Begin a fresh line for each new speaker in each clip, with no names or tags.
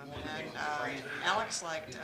And Alex liked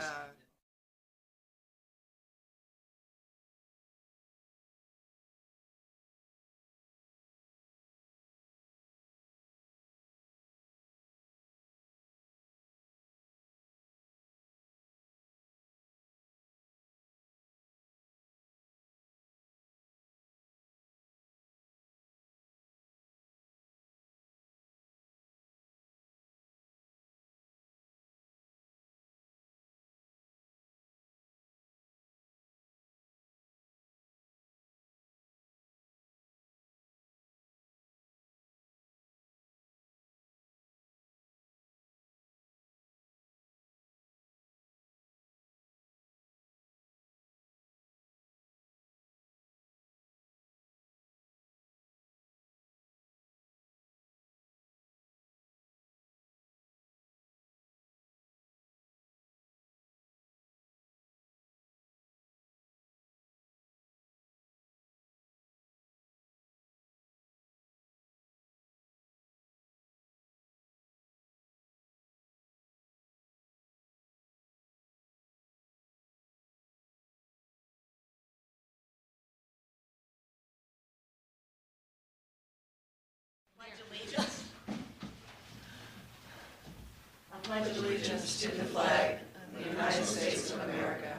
pledge allegiance to the flag of the United States of America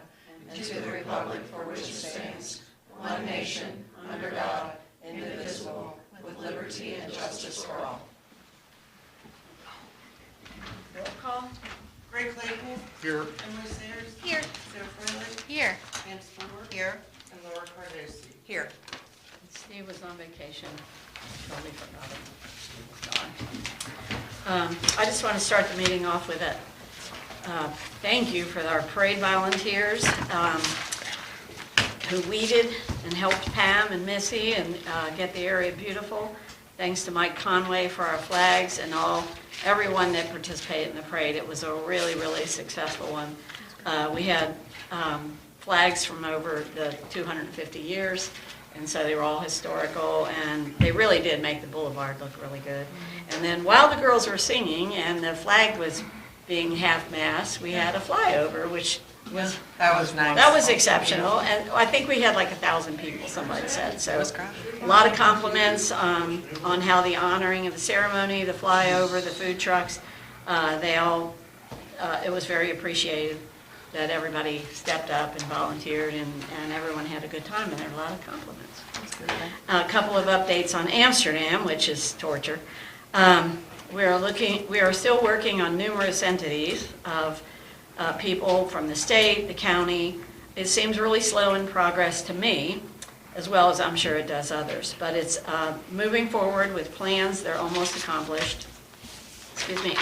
and to the republic for which it stands, one nation, under God, indivisible, with liberty and justice for all.
Roll call.
Greg Claypool.
Here.
Emily Sayers.
Here.
Sarah Friendly.
Here.
Ann Spore.
Here.
And Laura Cardosi.
Here.
Steve was on vacation. Totally forgot him. He was gone. I just want to start the meeting off with a thank you for our parade volunteers who weeded and helped Pam and Missy and get the area beautiful. Thanks to Mike Conway for our flags and everyone that participated in the parade. It was a really, really successful one. We had flags from over the 250 years, and so they were all historical, and they really did make the boulevard look really good. And then while the girls were singing and the flag was being half-mast, we had a flyover, which was
That was nice.
that was exceptional, and I think we had like 1,000 people, somebody said, so a lot of compliments on how the honoring of the ceremony, the flyover, the food trucks, it was very appreciated that everybody stepped up and volunteered, and everyone had a good time, and there were a lot of compliments. A couple of updates on Amsterdam, which is torture. We are still working on numerous entities of people from the state, the county. It seems really slow in progress to me, as well as I'm sure it does others. But it's moving forward with plans. They're almost accomplished. Excuse me.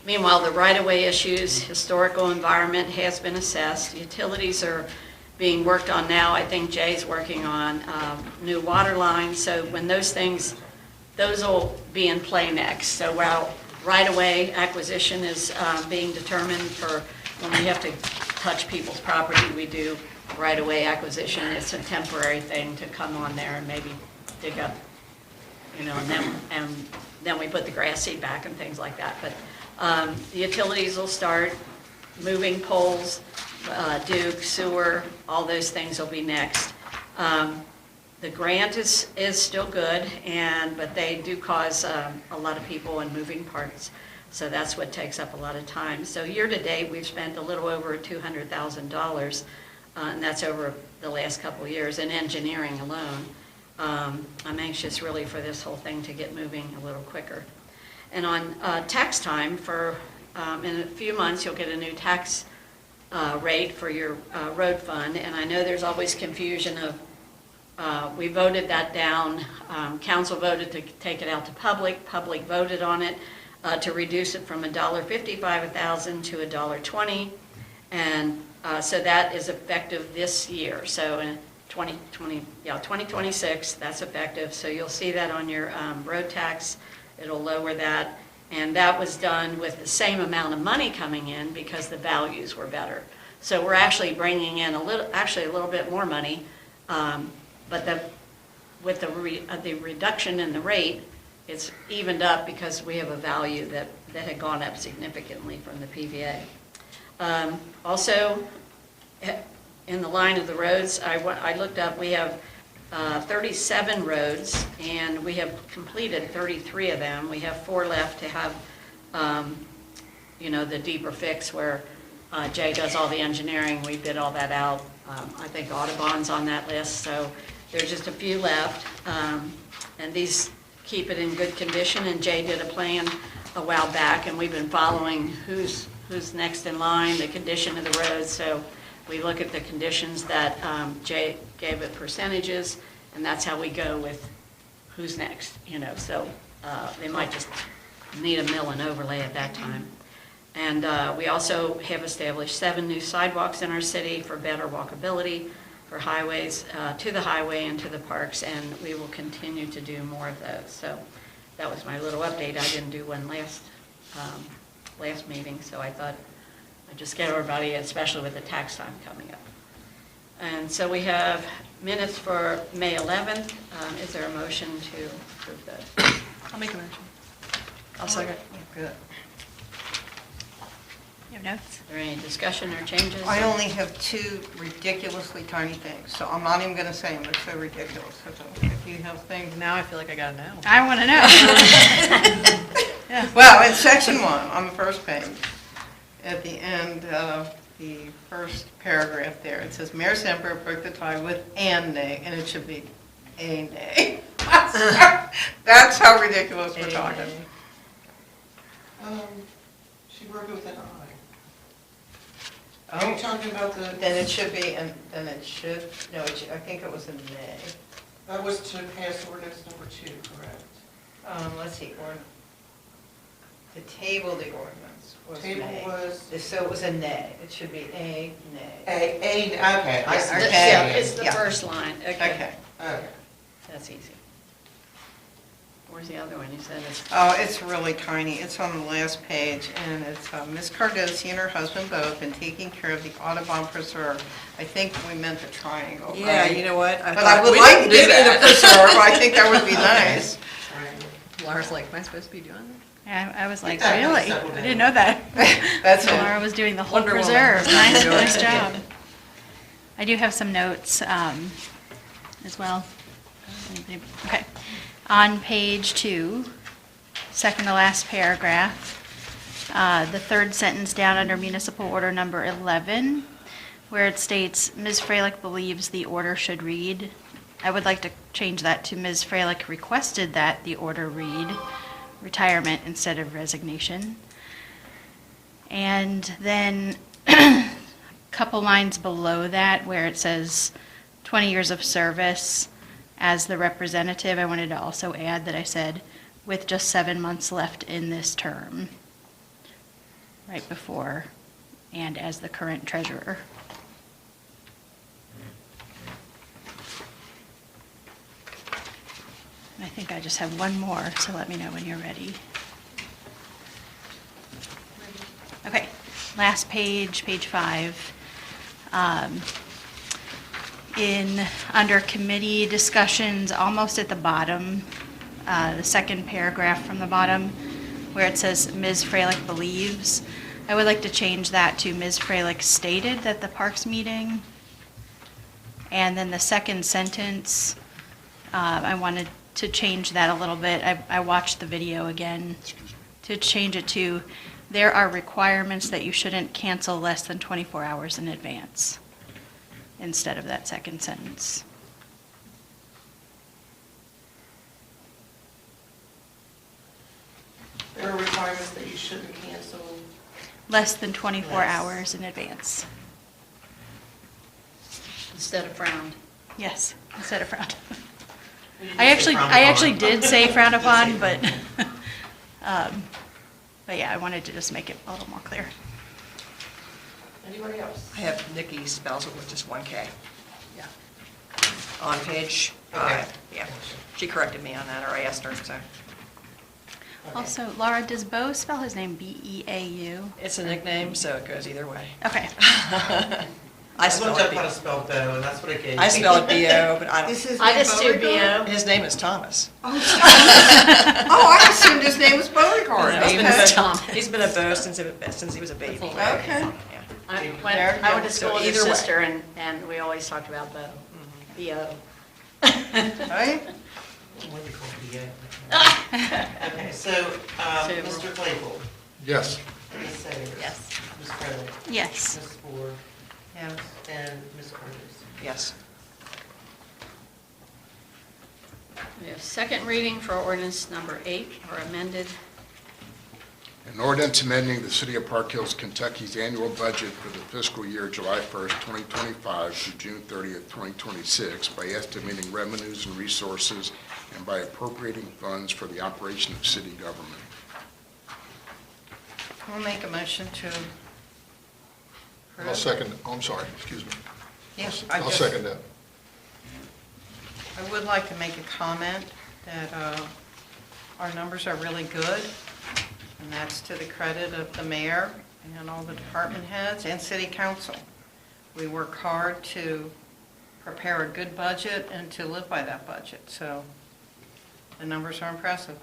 Meanwhile, the right-of-way issues, historical environment has been assessed. Utilities are being worked on now. I think Jay's working on new water lines. So when those will be in play next. So while right-of-way acquisition is being determined for when we have to touch people's property, we do right-of-way acquisition. It's a temporary thing to come on there and maybe dig up, and then we put the grass seed back and things like that. But the utilities will start, moving poles, Duke, sewer, all those things will be next. The grant is still good, but they do cause a lot of people and moving parts, so that's what takes up a lot of time. So year to date, we've spent a little over $200,000, and that's over the last couple of years in engineering alone. I'm anxious really for this whole thing to get moving a little quicker. And on tax time, in a few months, you'll get a new tax rate for your road fund, and I know there's always confusion of we voted that down. Council voted to take it out to public. Public voted on it to reduce it from $1.55 a thousand to $1.20, and so that is effective this year. So in 2026, that's effective. So you'll see that on your road tax. It'll lower that, and that was done with the same amount of money coming in because the values were better. So we're actually bringing in a little bit more money. But with the reduction in the rate, it's evened up because we have a value that had gone up significantly from the PVA. Also, in the line of the roads, I looked up, we have 37 roads, and we have completed 33 of them. We have 4 left to have, the deeper fix where Jay does all the engineering. We bid all that out. I think Audubon's on that list, so there's just a few left. And these keep it in good condition, and Jay did a plan a while back, and we've been following who's next in line, the condition of the roads. So we look at the conditions that Jay gave it percentages, and that's how we go with who's next, So they might just need a mill and overlay at that time. And we also have established 7 new sidewalks in our city for better walkability, for highways, to the highway and to the parks, and we will continue to do more of those. So that was my little update. I didn't do one last meeting, so I thought I'd just get everybody, especially with the tax time coming up. And so we have minutes for May 11th. Is there a motion to approve those?
I'll make a motion.
I'll second. Good.
You have notes?
Is there any discussion or changes?
I only have 2 ridiculously tiny things, so I'm not even going to say them, they're so ridiculous. If you have things.
Now I feel like I gotta know.
I want to know.
Yeah.
Well, in section 1, on the first page, at the end of the first paragraph there, it says, Mayor Semper broke the tie with an nay, and it should be a nay. That's how ridiculous we're talking.
She worked with an I.
Oh.
Are you talking about the,
Then it should be, and then it should, no, I think it was a nay.
that was to pass ordinance number 2, correct?
Let's see, the table, the ordinance was
Table
nay.
was,
So it was a nay, it should be a nay.
okay, I see.
Okay.
Yeah, it's the
Yeah.
first line.
Okay.
Okay.
That's easy. Where's the other one? You said it's...
Oh, it's really tiny, it's on the last page, and it's Ms. Cardosi and her husband both been taking care of the Audubon Preserve. I think we meant the triangle,
Yeah,
right?
you know what?
But I would like to give you the preserve, I think that would be nice.
Laura's like, am I supposed to be doing that?
Yeah, I was like,
Exactly,
really?
so-
I didn't know that.
That's
Laura
it.
was doing the whole
Wonder Woman.
preserve. Nice,
Doing
nice
it.
job. I do have some notes as well. Okay. On page 2, second to last paragraph, the third sentence down under municipal order number 11, where it states, Ms. Freilich believes the order should read. I would like to change that to Ms. Freilich requested that the order read retirement instead of resignation. And then a couple lines below that where it says 20 years of service as the representative, I wanted to also add that I said with just 7 months left in this term, right before, and as the current treasurer. And I think I just have one more, so let me know when you're ready. Okay, last page, page 5. Under committee discussions, almost at the bottom, the second paragraph from the bottom, where it says Ms. Freilich believes, I would like to change that to Ms. Freilich stated that the Parks meeting. And then the second sentence, I wanted to change that a little bit. I watched the video again to change it to, there are requirements that you shouldn't cancel less than 24 hours in advance, instead of that second sentence.
There are requirements that you shouldn't cancel.
Less than 24
Less.
hours in advance.
Instead of frowned.
Yes, instead of frowned. I actually did say frowned upon, but yeah, I wanted to just make it a little more clear.
Anybody else?
I have Nikki spells it with just 1 K. Yeah. On page 5, yeah. She corrected me on that, or I asked her, so.
Okay.
Also, Laura, does Bo spell his name B-E-A-U?
It's a nickname, so it goes either way.
Okay.
I
I
spell
looked up
it
how to
B.
spell Bo, and that's what it gave me.
I spell it B-O, but I
Is
don't,
his
I
name
just do
Beauregard?
BO.
his name is Thomas.
Oh, I assumed his name was Beauregard.
He's been
Okay.
a Bo- He's been a Bo since he was a baby.
Okay.
Yeah.
I
There
went,
you
I
go.
went to
So
school with his
either way.
sister, and we always talked about Bo. B.O.
Right?
What do you call BA? Okay, so,
So-
Mr. Claypool,
Yes.
Ms. Sayers.
Yes.
Ms. Frederick,
Yes.
Ms. Ford,
Yes.
and Ms. Curtis.
Yes.
We have second reading for ordinance number 8, or amended.
An ordinance amending the City of Park Hills, Kentucky's annual budget for the fiscal year July 1st, 2025 through June 30th, 2026 by estimating revenues and resources and by appropriating funds for the operation of city government.
I'll make a motion to approve.
I'll second, I'm sorry, excuse me.
Yes,
I'll second that.
I would like to make a comment that our numbers are really good, and that's to the credit of the mayor and all the department heads and city council. We work hard to prepare a good budget and to live by that budget, so the numbers are impressive.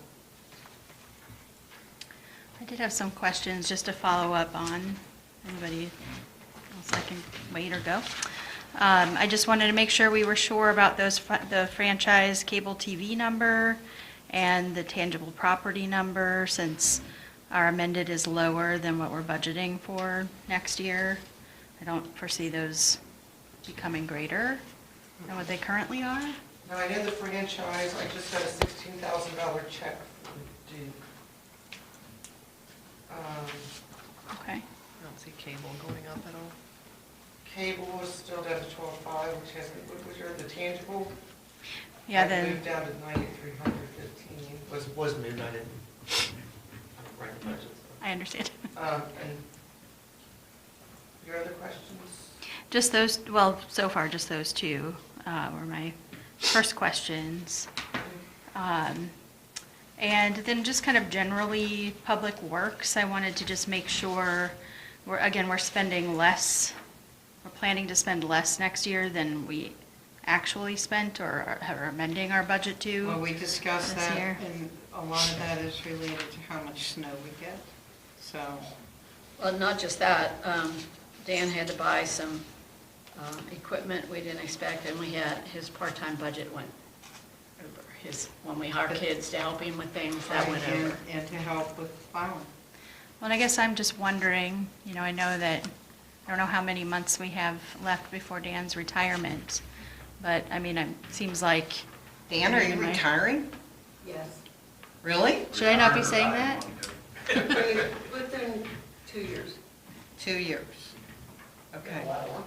I did have some questions just to follow up on. Anybody else I can wait or go? I just wanted to make sure we were sure about the franchise cable TV number and the tangible property number, since our amended is lower than what we're budgeting for next year. I don't foresee those becoming greater than what they currently are.
Now, I know the franchise, I just got a $16,000 check from Duke.
Okay.
I don't see cable going up at all.
Cable is still down to 12.5, which hasn't, what was your, the tangible?
Yeah,
That
the,
moved down to 9,315, was moved, I didn't write the budget.
I understand.
And your other questions?
Just those, well, so far, just those two were my first questions. And then just kind of generally, Public Works, I wanted to just make sure, we're spending less, we're planning to spend less next year than we actually spent or are amending our budget to.
Well, we discussed
This
that,
year.
and a lot of that is related to how much snow we get, so.
Well, not just that, Dan had to buy some equipment we didn't expect, and we had, his part-time budget went over. When we hire kids to help him with things, that went
and-
over.
And to help with plowing.
Well, and I guess I'm just wondering, I know that, I don't know how many months we have left before Dan's retirement, but, it seems like,
Dan, are you retiring?
Yes.
Really?
should I not be saying that?
Within 2 years.
2 years. Okay.
Well,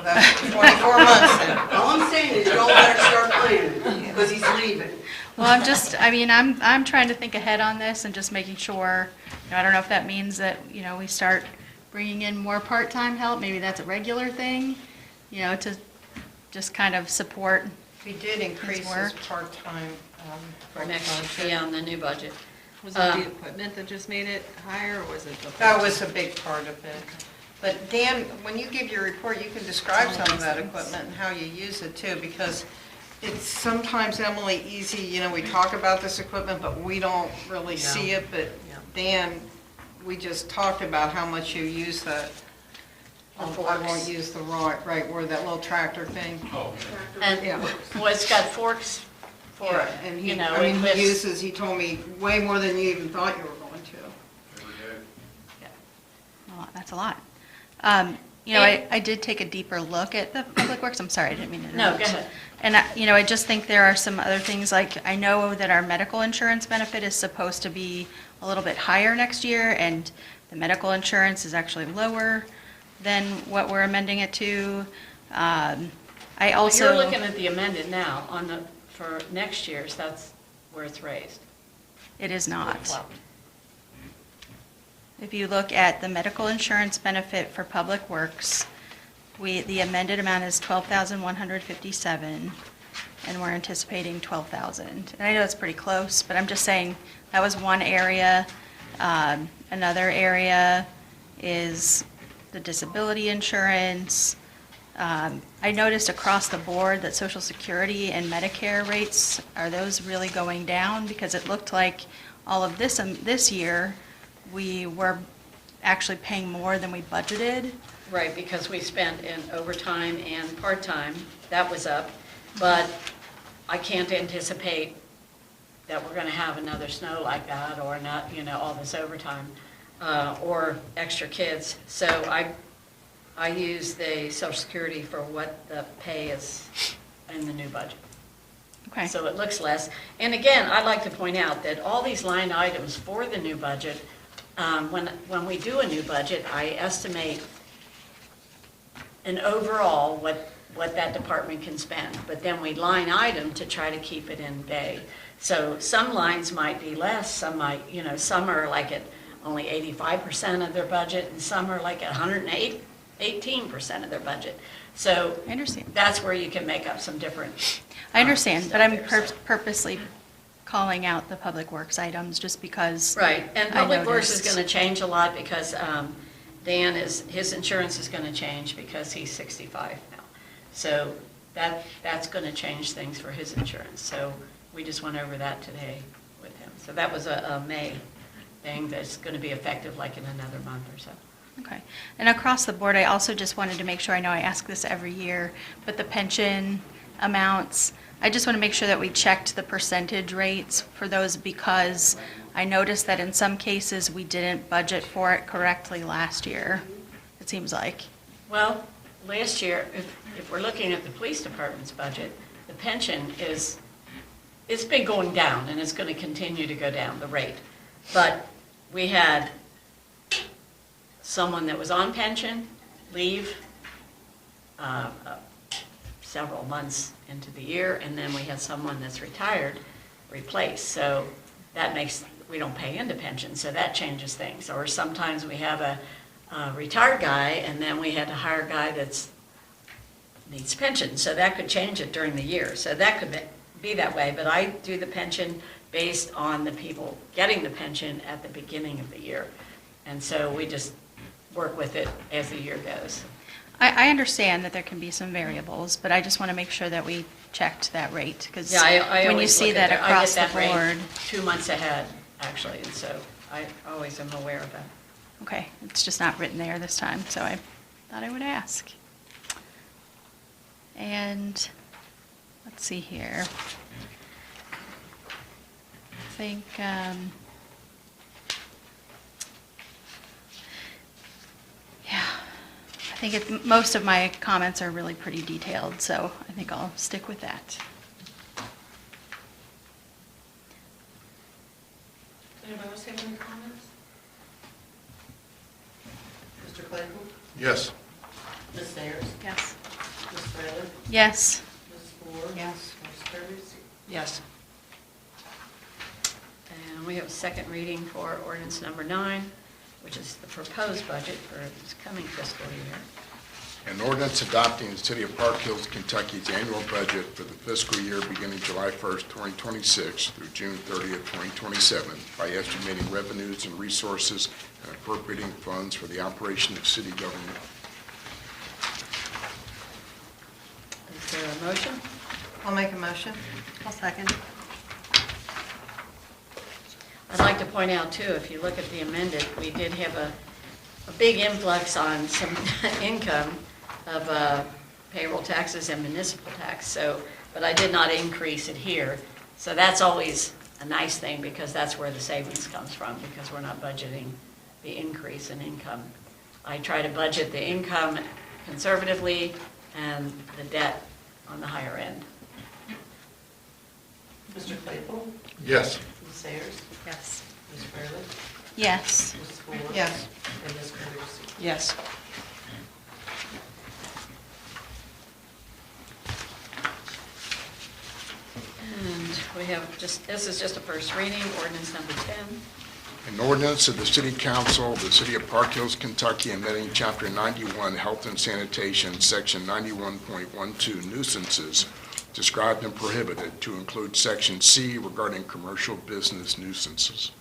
That's 24 months then.
all I'm saying is y'all better start planning, because he's leaving.
Well, I'm trying to think ahead on this and just making sure, I don't know if that means that, we start bringing in more part-time help, maybe that's a regular thing, to just kind of support.
We did increase his
work.
part-time.
For next,
budget.
yeah, on the new budget.
Was it the equipment that just made it higher, or was it the?
That was a big part of it. But Dan, when you give your report, you can describe some of that equipment and how you use it too, because it's sometimes, Emily, easy, we talk about this equipment, but we don't really see it, but
Yeah.
Dan, we just talked about how much you use that.
The
I
forks.
won't use the right word, that little tractor thing.
And,
Yeah.
well, it's got forks for,
Yeah, and he,
it
he
lifts.
uses, he told me, way more than you even thought you were going to.
That's a lot. I did take a deeper look at the Public Works, I'm sorry, I didn't mean to
No,
interrupt.
go ahead.
And, I just think there are some other things, like, I know that our medical insurance benefit is supposed to be a little bit higher next year, and the medical insurance is actually lower than what we're amending it to. I also.
You're looking at the amended now, for next year's, that's where it's raised.
It is not.
Well,
If you look at the medical insurance benefit for Public Works, the amended amount is $12,157, and we're anticipating $12,000. And I know it's pretty close, but I'm just saying, that was one area. Another area is the disability insurance. I noticed across the board that Social Security and Medicare rates, are those really going down? Because it looked like all of this year, we were actually paying more than we budgeted.
Right, because we spent in overtime and part-time, that was up, but I can't anticipate that we're gonna have another snow like that, or not, all this overtime, or extra kids. So I use the Social Security for what the pay is in the new budget.
Okay.
So it looks less. And again, I'd like to point out that all these line items for the new budget, when we do a new budget, I estimate an overall what that department can spend, but then we line item to try to keep it in bay. So some lines might be less, some might, some are like at only 85% of their budget, and some are like at 118% of their budget. So
I understand.
that's where you can make up some different.
I understand, but
stuff
I'm
there, so.
purposely calling out the Public Works items just because.
Right, and
I
Public Works is
noticed-
going to change a lot because Dan his insurance is going to change because he's 65 now. So that's going to change things for his insurance. So we just went over that today with him. So that was a May thing that's going to be effective like in another month or so.
Okay. And across the board, I also just wanted to make sure, I know I ask this every year, but the pension amounts, I just want to make sure that we checked the percentage rates for those, because I noticed that in some cases, we didn't budget for it correctly last year, it seems like.
Well, last year, if we're looking at the police department's budget, the pension it's been going down, and it's going to continue to go down, the rate. But we had someone that was on pension leave several months into the year, and then we had someone that's retired replace. So that makes, we don't pay into pension, so that changes things. Or sometimes we have a retired guy, and then we had to hire a guy that's needs pension, so that could change it during the year. So that could be that way, but I do the pension based on the people getting the pension at the beginning of the year. And so we just work with it as the year goes.
I understand that there can be some variables, but I just want to make sure that we checked that rate, because
Yeah, I
when you
always
see
look at
that
I
across
get
the
that
board.
rate 2 months ahead, actually, and so I always am aware of that.
Okay, it's just not written there this time, so I thought I would ask. And, let's see here. I think, I think most of my comments are really pretty detailed, so I think I'll stick with that.
Anybody else have any comments? Mr. Claypool?
Yes.
Ms. Sayers?
Yes.
Ms. Fraley?
Yes.
Ms. Ford?
Yes.
Ms. Curtis?
Yes.
And we have a second reading for ordinance number 9, which is the proposed budget for this coming fiscal year.
An ordinance adopting the City of Park Hills, Kentucky's annual budget for the fiscal year beginning July 1st, 2026 through June 30th, 2027 by estimating revenues and resources and appropriating funds for the operation of city government.
Is there a motion?
I'll make a motion.
I'll second.
I'd like to point out, too, if you look at the amended, we did have a big influx on some income of payroll taxes and municipal tax, so, but I did not increase it here. So that's always a nice thing, because that's where the savings comes from, because we're not budgeting the increase in income. I try to budget the income conservatively and the debt on the higher end.
Mr. Claypool?
Yes.
Ms. Sayers?
Yes.
Ms. Fraley?
Yes.
Ms. Ford?
Yes.
And Ms. Curtis?
Yes.
And we have just, this is just a first reading, ordinance number 10.
An ordinance of the City Council of the City of Park Hills, Kentucky, amending Chapter 91, Health and Sanitation, Section 91.12, nuisances, described and prohibited, to include Section C regarding commercial business nuisances.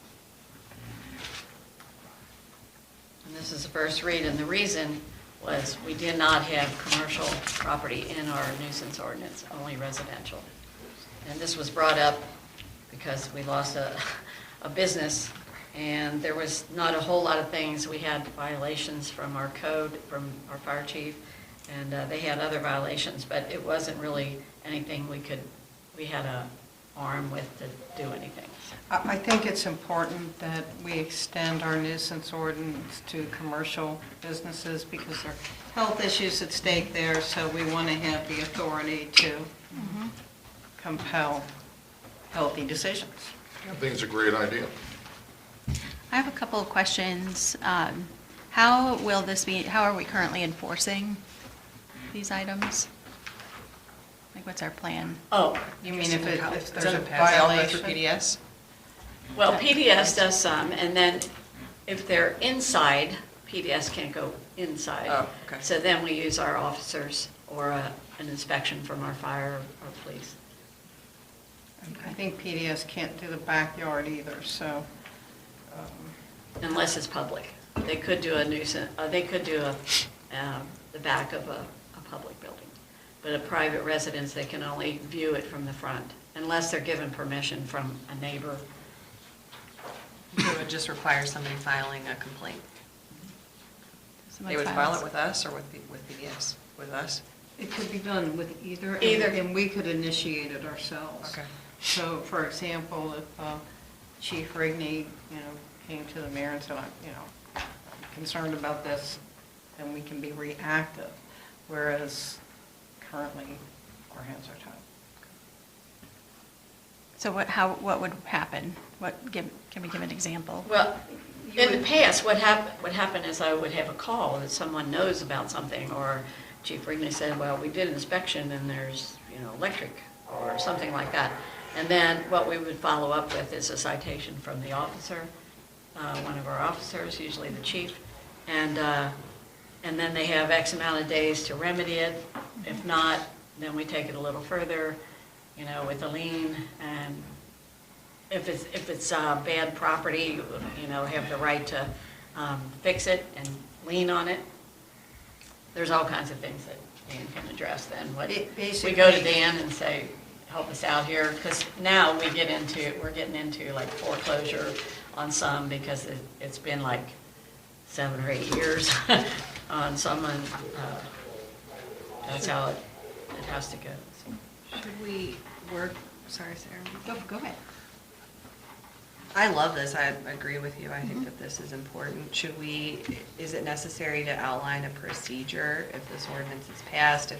And this is the first read, and the reason was we did not have commercial property in our nuisance ordinance, only residential. And this was brought up because we lost a business, and there was not a whole lot of things. We had violations from our code, from our fire chief, and they had other violations, but it wasn't really anything we had a arm with to do anything.
I think it's important that we extend our nuisance ordinance to commercial businesses because there are health issues at stake there, so we want to have the authority to compel healthy decisions.
I think it's a great idea.
I have a couple of questions. How are we currently enforcing these items? Like, what's our plan?
Oh,
You mean if there's a
They all go through
violation?
PDS?
well, PDS does some, and then if they're inside, PDS can't go inside.
Oh, okay.
So then we use our officers or an inspection from our fire or police.
I think PDS can't do the backyard either, so,
Unless it's public. They could do a nuisance, they could do the back of a public building. But a private residence, they can only view it from the front, unless they're given permission from a neighbor.
It would just require somebody filing a complaint. They would file it with us or with PDS? With us?
it could be done with either.
Either.
And we could initiate it ourselves.
Okay.
So, for example, if Chief Rigney, came to the mayor and said, I'm concerned about this, then we can be reactive, whereas currently, our hands are tied.
So what would happen? Can we give an example?
Well, in the past, what happened is I would have a call that someone knows about something, or Chief Rigney said, well, we did an inspection and there's, electric, or something like that. And then what we would follow up with is a citation from the officer, one of our officers, usually the chief, and then they have X amount of days to remedy it. If not, then we take it a little further, with a lien, and if it's bad property, have the right to fix it and lien on it. There's all kinds of things that Dan can address then. We go to Dan and say, help us out here, because now we're getting into like foreclosure on some, because it's been like 7 or 8 years on some, and that's how it has to go.
Should we work, sorry, Sarah.
Go ahead.
I love this, I agree with you, I think that this is important. Is it necessary to outline a procedure if this ordinance is passed,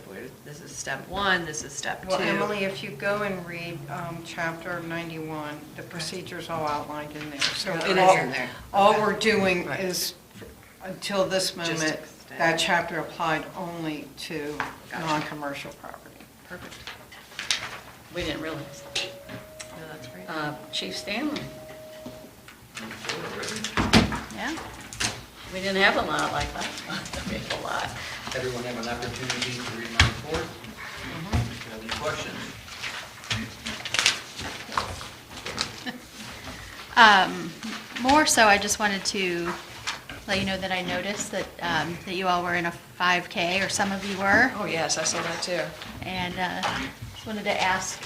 this is step 1, this is step 2?
Well, Emily, if you go and read chapter 91, the procedure's all outlined in there. So
It is in there.
All
Okay.
we're doing
Right.
is, until this
Just
moment,
extend.
that chapter applied only to
Gotcha.
non-commercial property.
Perfect.
We didn't realize.
No, that's great.
Chief Stanley,
Yeah.
we didn't have a lot like that. We had a lot.
Everyone have an opportunity to read my report? If you have any questions?
More so, I just wanted to let you know that I noticed that you all were in a 5K, or some of you were,
Oh, yes, I saw that too.
and just wanted to ask,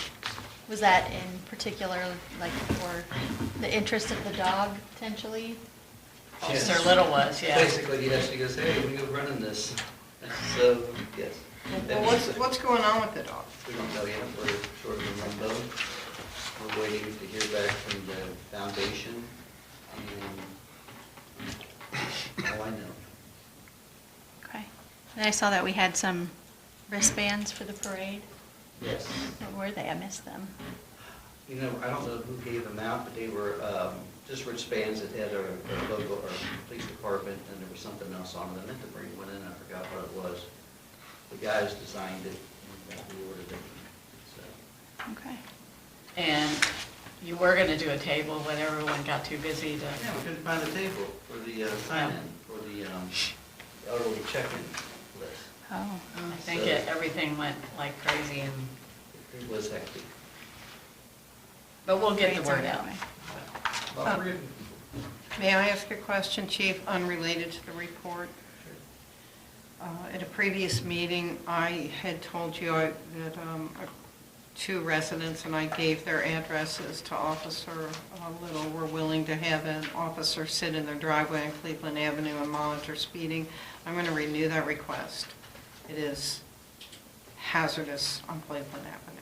was that in particular, like, for the interest of the dog, potentially?
Yes.
Officer Little was, yeah.
Basically, yes, he goes, hey, we go running this. So, yes.
Well, what's going on with the dog?
We don't know yet, we're sort of in limbo. We're waiting to hear back from the foundation, and all I know.
Okay. And I saw that we had some wristbands for the parade.
Yes.
What were they? I missed them.
I don't know who gave them out, but they were just wristbands that had our logo, our police department, and there was something else on them. I meant to bring one in, I forgot what it was. The guys designed it, and we ordered it, so.
Okay.
And you were going to do a table, but everyone got too busy to.
Yeah, we couldn't find a table for the sign-in, for the elderly check-in list.
Oh.
I think
So-
everything went like crazy,
It was hectic.
but we'll get the
Parades
word
are that
out.
way.
About 300 people.
May I ask a question, Chief, unrelated to the report? At a previous meeting, I had told you that two residents, and I gave their addresses to Officer Little, were willing to have an officer sit in their driveway on Cleveland Avenue and monitor speeding. I'm going to renew that request. It is hazardous on Cleveland Avenue.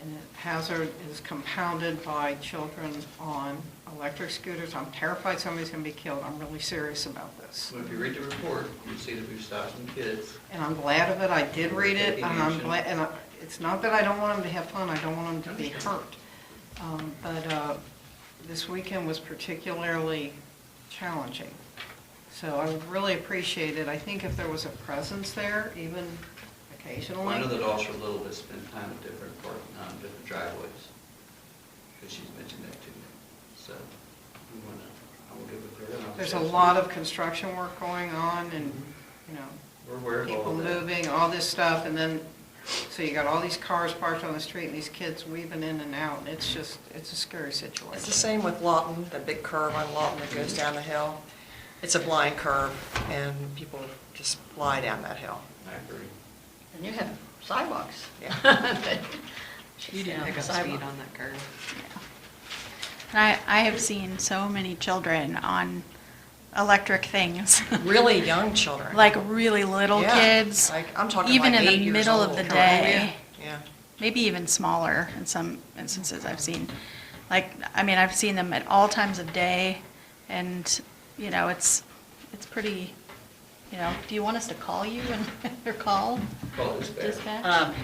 And the hazard is compounded by children on electric scooters. I'm terrified somebody's going to be killed. I'm really serious about this.
Well, if you read the report, you see that we've stopped some kids.
And I'm glad of it. I did read it, and I'm glad, and it's not that I don't want them to have fun. I don't want them to be hurt. But this weekend was particularly challenging. So I would really appreciate it. I think if there was a presence there, even occasionally.
Well, I know that Officer Little has spent time at different driveways, because she's mentioned that to me. So I will get with her. And I'll
There's a
suggest-
lot of construction work going on, and, you know,
We're aware of all
people
of that.
moving, all this stuff, and then, so you got all these cars parked on the street, and these kids weaving in and out, and it's just, it's a scary situation.
It's the same with Lawton, the big curve on Lawton that goes down the hill. It's a blind curve, and people just fly down that hill.
I agree.
And you have sidewalks.
Yeah.
You didn't pick up speed on that curve.
And I have seen so many children on electric things,
Really young children.
like really little
Yeah,
kids,
like, I'm talking
even
like
in
8
the
years
middle of
old.
the
Correct.
day,
Yeah.
maybe even smaller in some instances I've seen. Like, I mean, I've seen them at all times of day, and, you know, it's pretty, you know, do you want us to call you and, or call
Call this back.
dispatch?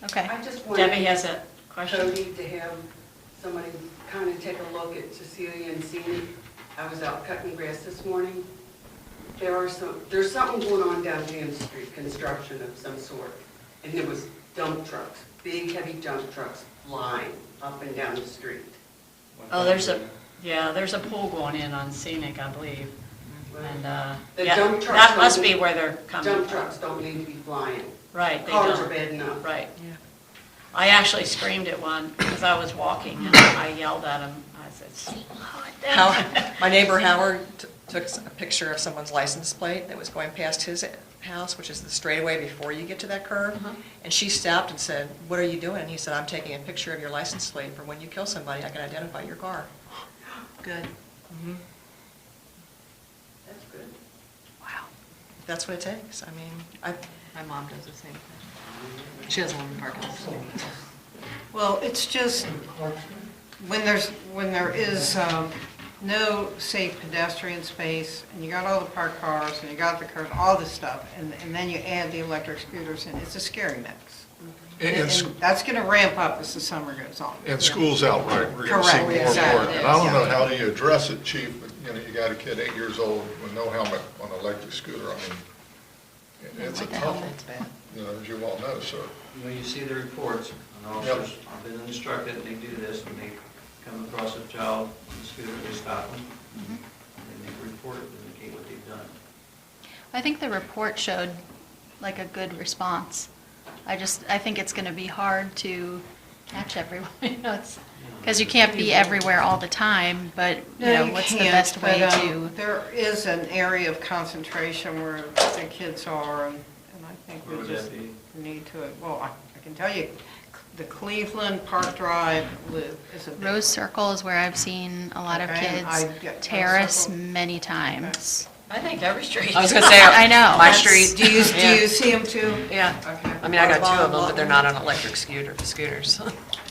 Okay.
I just wanted
Debbie has a question.
Cody to have somebody kind of take a look at Cecilia and Scenic. I was out cutting grass this morning. There's something going on down James Street, construction of some sort. And there was dump trucks, big heavy dump trucks flying up and down the street.
Oh, there's a pool going in on Scenic, I believe. And,
The
yeah,
dump trucks
that must
don't-
be where they're coming from.
Dump trucks don't need to be flying.
Right, they
Cars are
don't.
bad enough.
Right. I actually screamed at one because I was walking and I yelled at him. I said, slow it down.
My neighbor Howard took a picture of someone's license plate that was going past his house, which is the straightaway before you get to that curve. And she stopped and said, "What are you doing?" And he said, "I'm taking a picture of your license plate for when you kill somebody, I can identify your car."
Good.
That's good.
Wow.
That's what it takes. I mean,
My mom does the same thing. She has one in Parkinson's.
Well, it's just, when there is no safe pedestrian space, and you got all the parked cars, and you got the curb, all this stuff, and then you add the electric scooters in, it's a scary mix. And that's going to ramp up as the summer goes on.
And school's out, right? We're gonna see
Correct,
more and
exactly.
more. And I don't know, how do you address it, chief, but, you know, you got a kid 8 years old with no helmet on an electric scooter, I mean, it's a
With the
tough one,
helmet's bad.
you know, as you well know, sir.
You know, you see the reports, and officers have been instructed, and they do this, when they come across a child on a scooter, they stop them, and they make a report, and indicate what they've done.
I think the report showed like a good response. I think it's going to be hard to catch everyone, you know, it's, because you can't be everywhere all the time, but, you know,
you
what's the
can't,
best way
but,
to?
There is an area of concentration where the kids are, and I think
Where
we
would
just
that be?
need to, well, I can tell you, the Cleveland Park Drive is a big
Rose Circle is where I've seen a lot of
Okay, and I
kids.
get Rose
Terrace
Circle.
many times.
I think every street.
I was gonna say,
I know.
my
That's-
street.
Do you
Yeah.
see them too?
Yeah.
Okay.
I mean, I got 2 of them, but they're not on electric scooters.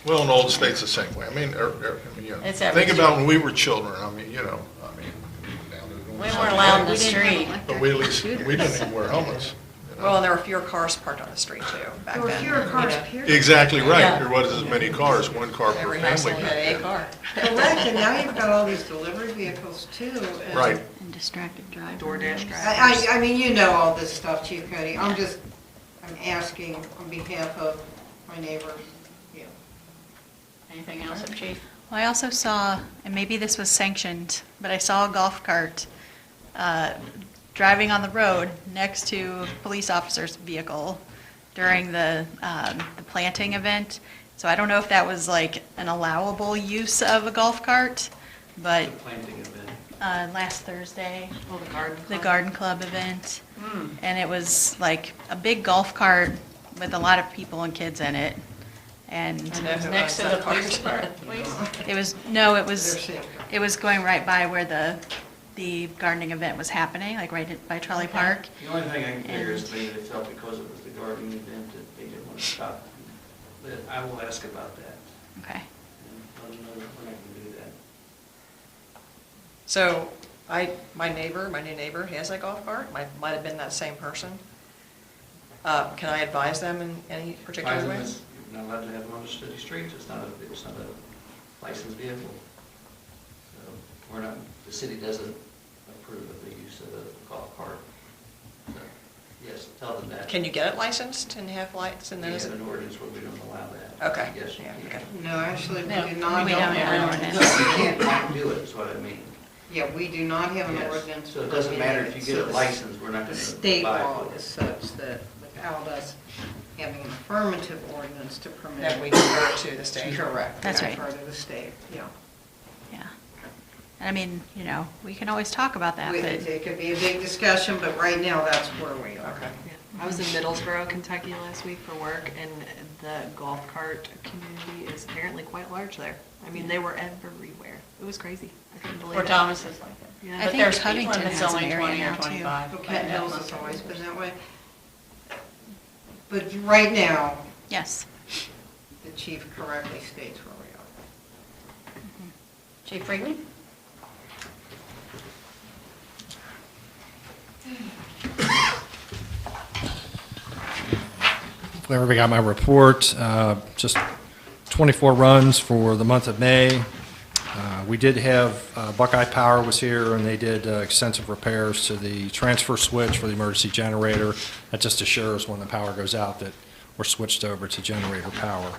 Well, in all the states the same way. I mean, you know,
It's every
think about when we were children, I mean, you know, down to the
We
north
weren't
side.
allowed in the
We didn't have
street.
electric
But we at least,
scooters.
we didn't even wear helmets. you know.
Well, and there were fewer cars parked on the street too, back
There were
then.
fewer
you
cars,
know.
period.
Exactly right.
Yeah.
There wasn't as many cars, one car per
Every house
family.
only
back
had
then.
a car.
Correct, and now you've got all these delivery vehicles too. and
Right.
And distracted drivers.
DoorDash drivers.
I mean, you know all this stuff, Chief Cody. I'm asking on behalf of my neighbors, yeah.
Anything else, Chief?
Well, I also saw, and maybe this was sanctioned, but I saw a golf cart driving on the road next to a police officer's vehicle during the planting event. So I don't know if that was like an allowable use of a golf cart, but
The planting event.
last Thursday,
Oh, the garden
the
club.
garden club event. And it was like a big golf cart with a lot of people and kids in it. And
And it was next to the police department.
it was, no, it
They're
was,
safe.
it was going right by where the gardening event was happening, like by Trolley Park.
The only thing I can figure is maybe they felt because it was the gardening event that they didn't want to stop. But I will ask about that,
Okay.
and let them know when I can do that.
So my new neighbor has a golf cart, might have been that same person. Can I advise them in any particular way?
License, you're not allowed to have them on the city streets, it's not a licensed vehicle. So we're not, the city doesn't approve of the use of a golf cart. So, yes, tell them that.
Can you get it licensed and have lights and
We
those?
have an ordinance where we don't allow that.
Okay,
Yes, you
yeah,
can.
okay.
No, actually, we
No,
do not.
we don't have an
No,
ordinance.
you can't do it, is what I mean.
Yeah, we do not have an
Yes.
ordinance.
So it doesn't matter if you get
So
it
the
licensed, we're not
The
going to
state
buy
law
it.
is such that without us having an affirmative ordinance to permit.
That we defer to the state.
Correct.
That's right.
Defer to the state, yeah.
Yeah. And I mean, we can always talk about that, but
It could be a big discussion, but right now, that's where we are.
Okay.
I was in Middlesboro, Kentucky last week for work, and the golf cart community is apparently quite large there. I mean, they were everywhere. It was crazy. I couldn't believe
Fort
it.
Thomas is like that.
Yeah.
I
But
think
there's people
Covington
that's
has an
only
area
20 or
now, too.
25.
Well,
but
Kent
that
Hills
must
has
be
always
yours.
been that way. But right now,
yes.
the chief correctly states where we are.
Chief Freeman?
Everybody got my report, just 24 runs for the month of May. We did have, Buckeye Power was here, and they did extensive repairs to the transfer switch for the emergency generator. That just assures when the power goes out that we're switched over to generator power.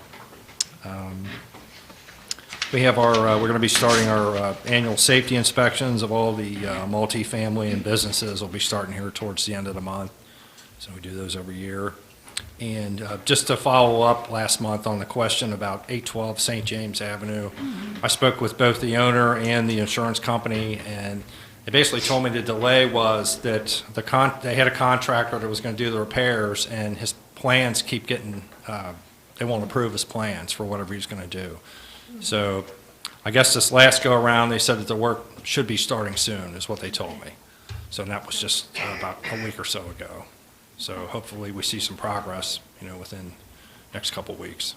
We have we're going to be starting our annual safety inspections of all the multifamily and businesses. Will be starting here towards the end of the month, so we do those every year. And just to follow up last month on the question about 812 St. James Avenue, I spoke with both the owner and the insurance company, and they basically told me the delay was that they had a contractor that was going to do the repairs, and his plans keep getting, they won't approve his plans for whatever he's going to do. So I guess this last go-around, they said that the work should be starting soon, is what they told me. So that was just about a week or so ago. So hopefully we see some progress, within next couple weeks.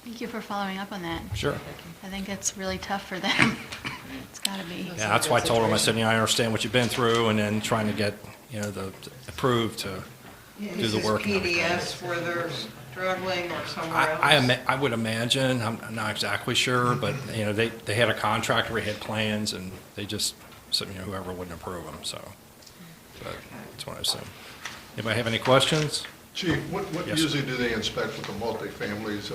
Thank you for following up on that.
Sure.
I think it's really tough for them. It's got to be.
Yeah, that's why I told them, I said, I understand what you've been through, and then trying to get, the approved to do the work. and everything.
Is this PDS where they're struggling or somewhere else?
I would imagine, I'm not exactly sure, but, they had a contractor, they had plans, and they just said, whoever wouldn't approve them, so. But that's what I assume. Anybody have any questions?
Chief, what
Yes, sir.
usually do they inspect with the multifamilies?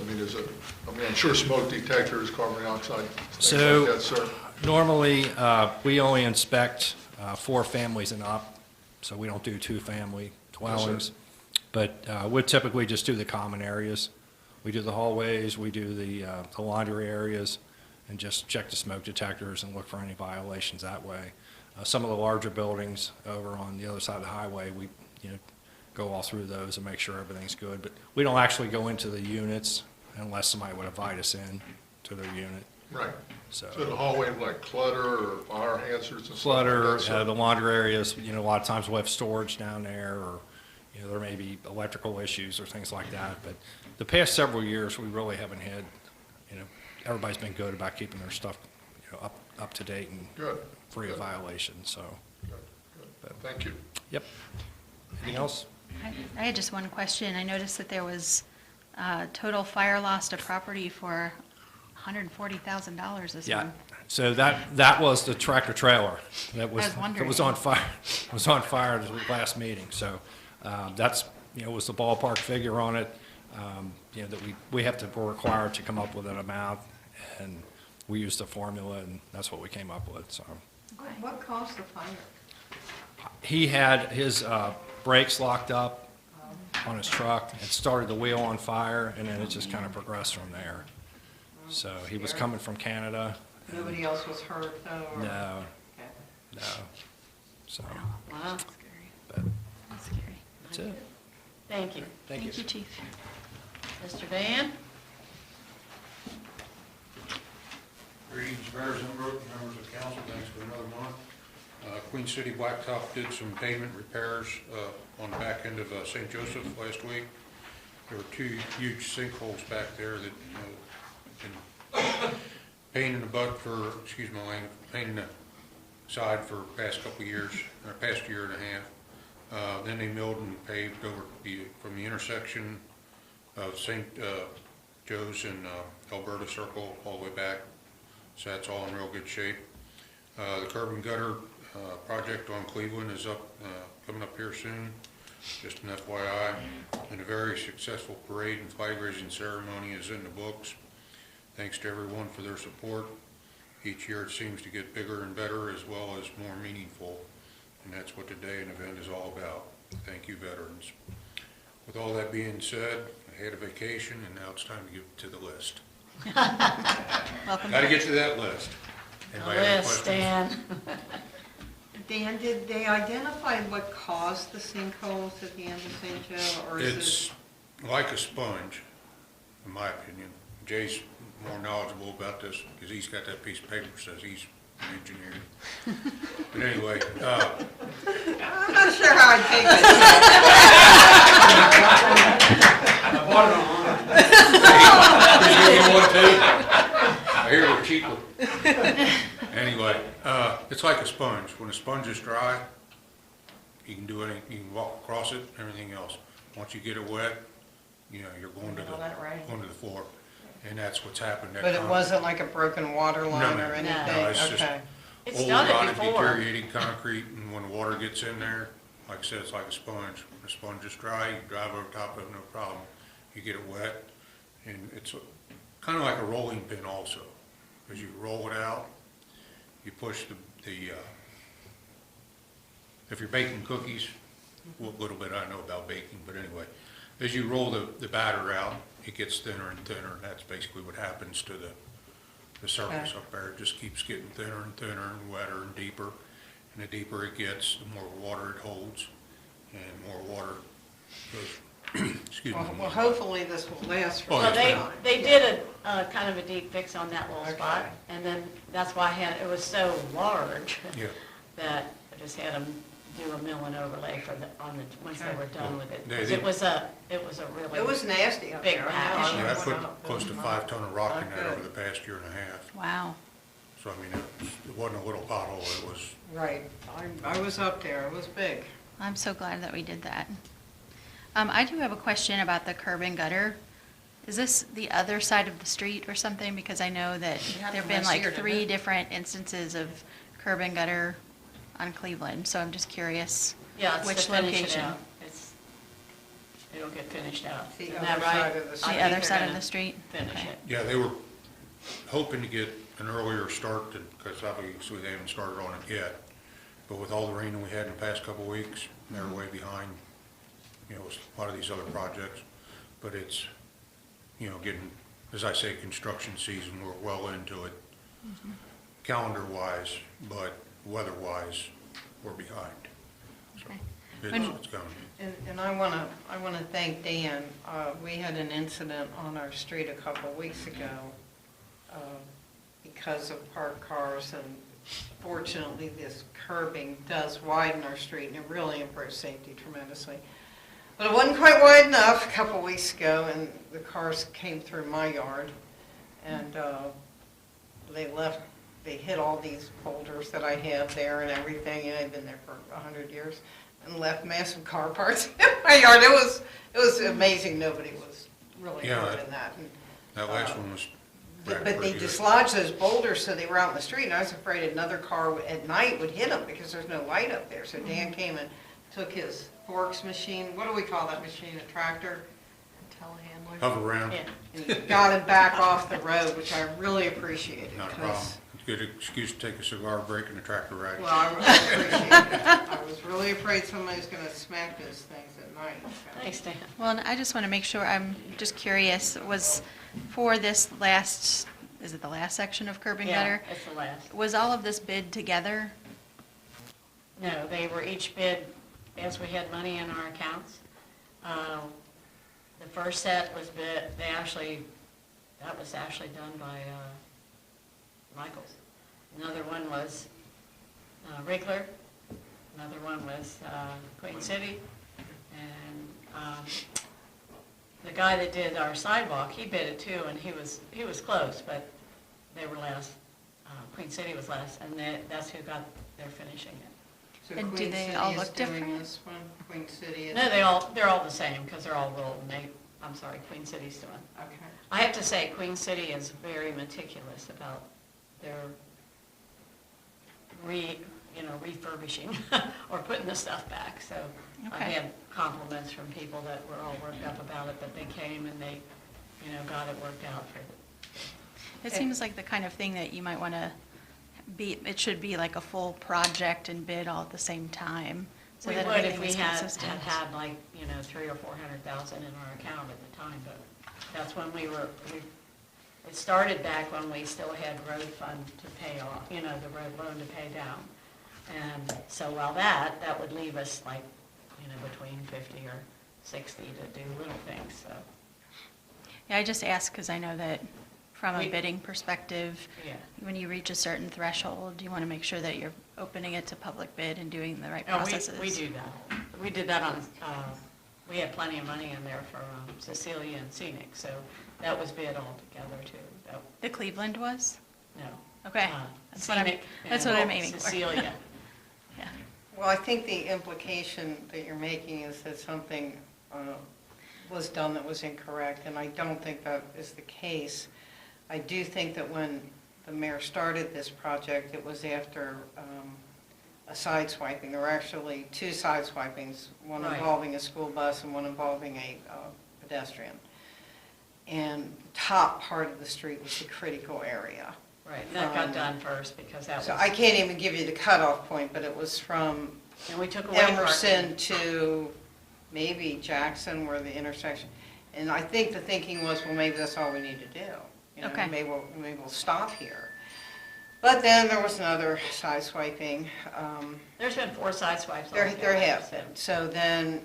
I'm sure smoke detectors, carbon dioxide, things
So-
like that, sir.
Normally, we only inspect 4 families and up, so we don't do 2-family dwellings. But we typically just do the common areas. We do the hallways, we do the laundry areas, and just check the smoke detectors and look for any violations that way. Some of the larger buildings over on the other side of the highway, we go all through those and make sure everything's good. But we don't actually go into the units unless somebody would invite us in to their unit.
Right.
So
So the hallway, like clutter or fire hazards and stuff like
clutter,
that, sir?
the laundry areas, a lot of times we'll have storage down there, or, there may be electrical issues or things like that. But the past several years, we really haven't had, everybody's been good about keeping their stuff, up to date and
Good.
free of
Good.
violations, so.
Good. Thank you.
Yep. Anything else?
I had just one question. I noticed that there was total fire loss to property for $140,000 this
Yeah,
month.
so that was the tractor trailer. That was,
I was wondering.
it was on fire, it was on fire at the last meeting, so, that's, was the ballpark figure on it. That we have to, we're required to come up with an amount, and we used a formula, and that's what we came up with, so.
What caused the fire?
He had his brakes locked up on his truck, and started the wheel on fire, and then it just kind of progressed from there. So he was coming from Canada.
Nobody else was hurt, though? or-
No,
Okay.
No. So,
Wow,
but
That's scary.
that's it.
thank you.
Thank you.
Chief.
Mr. Van?
Greetings, Mayor Zembrook, members of council, thanks for another month. Queen City Blacktop did some pavement repairs on the back end of St. Joseph last week. There were two huge sinkholes back there that been pain in the butt for, excuse my language, pain in the side for the past couple of years, or past year and a half. Then they milled and paved over from the intersection of St. Joe's and Alberta Circle all the way back. So that's all in real good shape. The curb and gutter project on Cleveland is coming up here soon, just an FYI. And a very successful parade and flag raising ceremony is in the books. Thanks to everyone for their support. Each year it seems to get bigger and better as well as more meaningful. And that's what the day and event is all about. Thank you, veterans. With all that being said, I had a vacation and now it's time to get to the list.
Welcome.
Got to get to that list. Anybody have any
List,
questions?
Dan.
Dan, did they identify what caused the sinkholes at the end of St. Joe, or is
It's like a sponge, in my opinion. Jay's more knowledgeable about this because he's got that piece of paper that says he's an engineer. But anyway,
I'm not sure how I'd take it.
I bought it online. You want to take it? I hear they're cheaper. Anyway, it's like a sponge. When a sponge is dry, you can do anything. You can walk across it, everything else. Once you get it wet, you know, you're going to the floor. And that's what's happened. That
But it
con-
wasn't like a broken water line
No,
or
no.
anything?
No, it's just
Okay.
It's
old,
done it
rotted,
before.
deteriorating concrete, and when the water gets in there, like I said, it's like a sponge. When the sponge is dry, you drive over top of it, no problem. You get it wet, and it's kind of like a rolling pin also. As you roll it out, you push if you're baking cookies, what little bit I know about baking, but anyway, as you roll the batter out, it gets thinner and thinner, and that's basically what happens to the surface
Okay.
up there. It just keeps getting thinner and thinner and wetter and deeper. And the deeper it gets, the more water it holds, and more water goes, excuse me.
Well, hopefully this will last for
Oh,
Well,
some
yes,
time.
they did a kind of a deep fix on that little spot,
Okay.
and then that's why it was so large
Yeah.
that I just had them do a mill and overlay once they were done with it.
They-
'Cause
they-
it was a really.
It was nasty up
Big
there. I know.
patch.
Yeah, I
went
put
up.
close to 5 ton of rock in
Not
that over
good.
the past year and a half.
Wow.
So, I mean, it wasn't a little pothole, it was,
Right. I was up there. It was big.
I'm so glad that we did that. I do have a question about the curb and gutter. Is this the other side of the street or something? Because I know that
It happened
there've been
last
like
year, didn't
3
it?
different instances of curb and gutter on Cleveland, so I'm just curious.
Yeah, it's
which
to finish it
location?
out. It'll get finished out.
The
Isn't
other
that right?
side of the
I
street.
think
The other
they're
side of
gonna
the street?
Finish
Okay.
it.
yeah, they were hoping to get an earlier start, because obviously they haven't started on it yet. But with all the rain that we had in the past couple of weeks, they're way behind, you know, a lot of these other projects. But it's, you know, getting, as I say, construction season, we're well into it calendar-wise, but weather-wise, we're behind. So
Okay.
it's coming.
And I want to thank Dan. We had an incident on our street a couple of weeks ago because of parked cars, and fortunately, this curbing does widen our street, and it really improves safety tremendously. But it wasn't quite wide enough a couple of weeks ago, and the cars came through my yard, and they hit all these boulders that I have there and everything, and I've been there for 100 years, and left massive car parts in my yard. It was amazing nobody was really
Yeah,
hurt in that. And,
That last one was
but
pretty
they
good.
dislodged those boulders, so they were out in the street, and I was afraid another car at night would hit them because there's no light up there. So Dan came and took his forks machine, what do we call that machine, a tractor?
Telehandler.
Hover around.
Yeah.
And he got it back off the road, which I really appreciated.
Not a
'cause-
problem. It's a good excuse to take a cigar break and a tractor ride.
Well, I really appreciated it. I was really afraid somebody was gonna smack those things at night. so.
Thanks, Dan.
Well, and I just want to make sure, I'm just curious, was for this last, is it the last section of curb and
Yeah,
gutter?
it's the last.
Was all of this bid together?
No, they were each bid as we had money in our accounts. The first set was bid, that was actually done by Michaels. Another one was Rigler, another one was Queen City, and the guy that did our sidewalk, he bid it too, and he was close, but they were last. Queen City was last, and that's who they're finishing it.
So
And do
Queen
they
City
all
is
look
doing
different?
this one? Queen City is?
No, they're all the same, because they're all rural, and Queen City's doing.
Okay.
I have to say, Queen City is very meticulous about their refurbishing or putting the stuff back. So I
Okay.
had compliments from people that were all worked up about it, but they came and they, got it worked out for
It seems like the kind of thing that you might want to it should be like a full project and bid all at the same time. So
we
that
would if
everything
we
is
had
consistent.
like, 300,000 or 400,000 in our account at the time, but that's when it started back when we still had road fund to pay off, the road loan to pay down. And so while that would leave us like, between 50 or 60 to do little things, so.
Yeah, I just ask because I know that from a
We-
bidding perspective,
Yeah.
when you reach a certain threshold, you want to make sure that you're opening it to public bid and doing the right
No,
processes.
we do that. We did that on, we had plenty of money in there for Cecilia and Scenic, so that was bid all together too.
The Cleveland was?
No.
Okay. That's what I'm-
Scenic
that's
and
what I'm aiming for.
Cecilia.
Yeah.
Well, I think the implication that you're making is that something was done that was incorrect, and I don't think that is the case. I do think that when the mayor started this project, it was after a sideswiping. There were actually two sideswipings, one
Right.
involving a school bus and one involving a pedestrian. And the top part of the street was the critical area.
Right, and that got done first because that was.
So I can't even give you the cutoff point, but it was from
And we took away
Emerson
parking.
to maybe Jackson where the intersection, and I think the thinking was, well, maybe that's all we need to do.
Okay.
Maybe we'll stop here. But then there was another sideswiping.
There's been 4 side swipes.
There
altogether,
have
so.
been. So then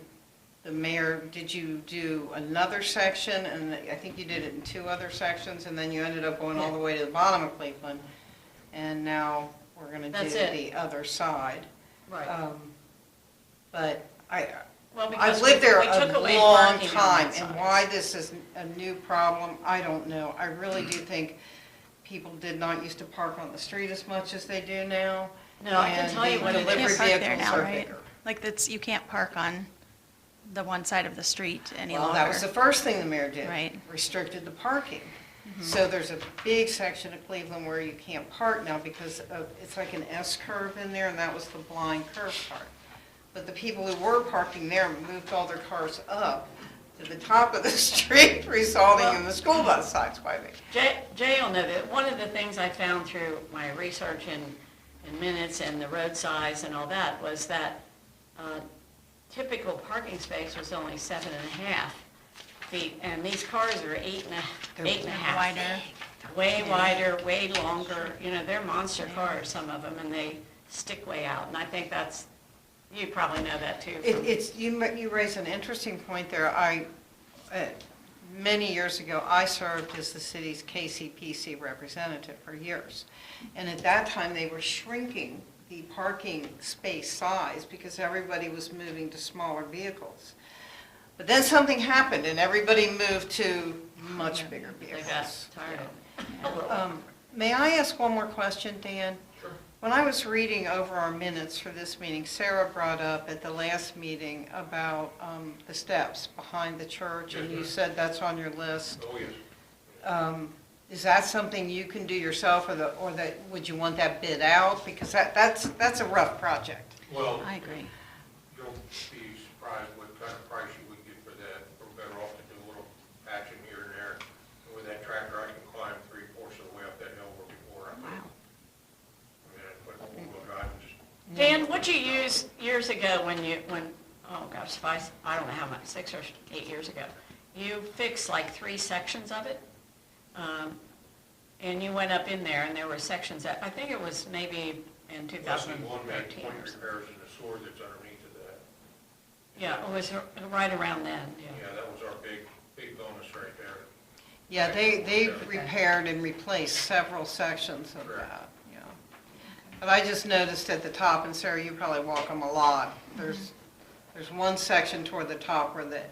the mayor, did you do another section? And I think you did it in 2 other sections, and then you ended up going all the way to the bottom of Cleveland. And now we're going to do
That's it.
the other side.
Right.
But
Well, because
I've lived there
we took
a
away
long
parking on
time,
that
and
side.
why this is a new problem, I don't know. I really do think people did not used to park on the street as much as they do now.
No, I can tell you what it
And the
is.
You
delivery
can't park there
vehicles
now,
are
right?
bigger.
Like you can't park on the one side of the street any
Well,
longer.
that was the first thing the mayor did.
Right.
Restricted the parking. So there's a big section of Cleveland where you can't park now because it's like an S curve in there, and that was the blind curve part. But the people who were parking there moved all their cars up to the top of the street, resulting in the school bus sideswiping.
Jay will know that one of the things I found through my research in minutes and the road size and all that was that typical parking space was only 7.5 feet, and these cars are 8.5.
Wider.
Way wider, way longer, they're monster cars, some of them, and they stick way out, and I think that's, you probably know that too.
You raise an interesting point there. Many years ago, I served as the city's KCPC representative for years. And at that time, they were shrinking the parking space size because everybody was moving to smaller vehicles. But then something happened and everybody moved to much bigger
They got
vehicles.
tired of it.
May I ask one more question, Dan?
Sure.
When I was reading over our minutes for this meeting, Sarah brought up at the last meeting about the steps behind the church, and you said that's on your list.
Oh, yes.
Is that something you can do yourself, or would you want that bid out? Because that's a rough project.
Well,
I agree.
you'll be surprised what kind of price you would get for that. We're better off to do a little patching here and there. And with that tractor, I can climb 3/4 of the way up that hill where before I could.
Wow.
I mean, I put four-wheel drive and just.
Dan, what'd you use years ago oh gosh, I don't know how much, 6 or 8 years ago? You fixed like 3 sections of it, and you went up in there and there were sections that, I think it was maybe in
Leslie one made
2013
point
or something.
repairs in the sewer that's underneath of that.
Yeah, it was right around then, yeah.
Yeah, that was our big bonus right there.
Yeah, they've repaired and replaced several sections of
Correct.
that, yeah. But I just noticed at the top, and Sarah, you probably walk them a lot, there's one section toward the top where the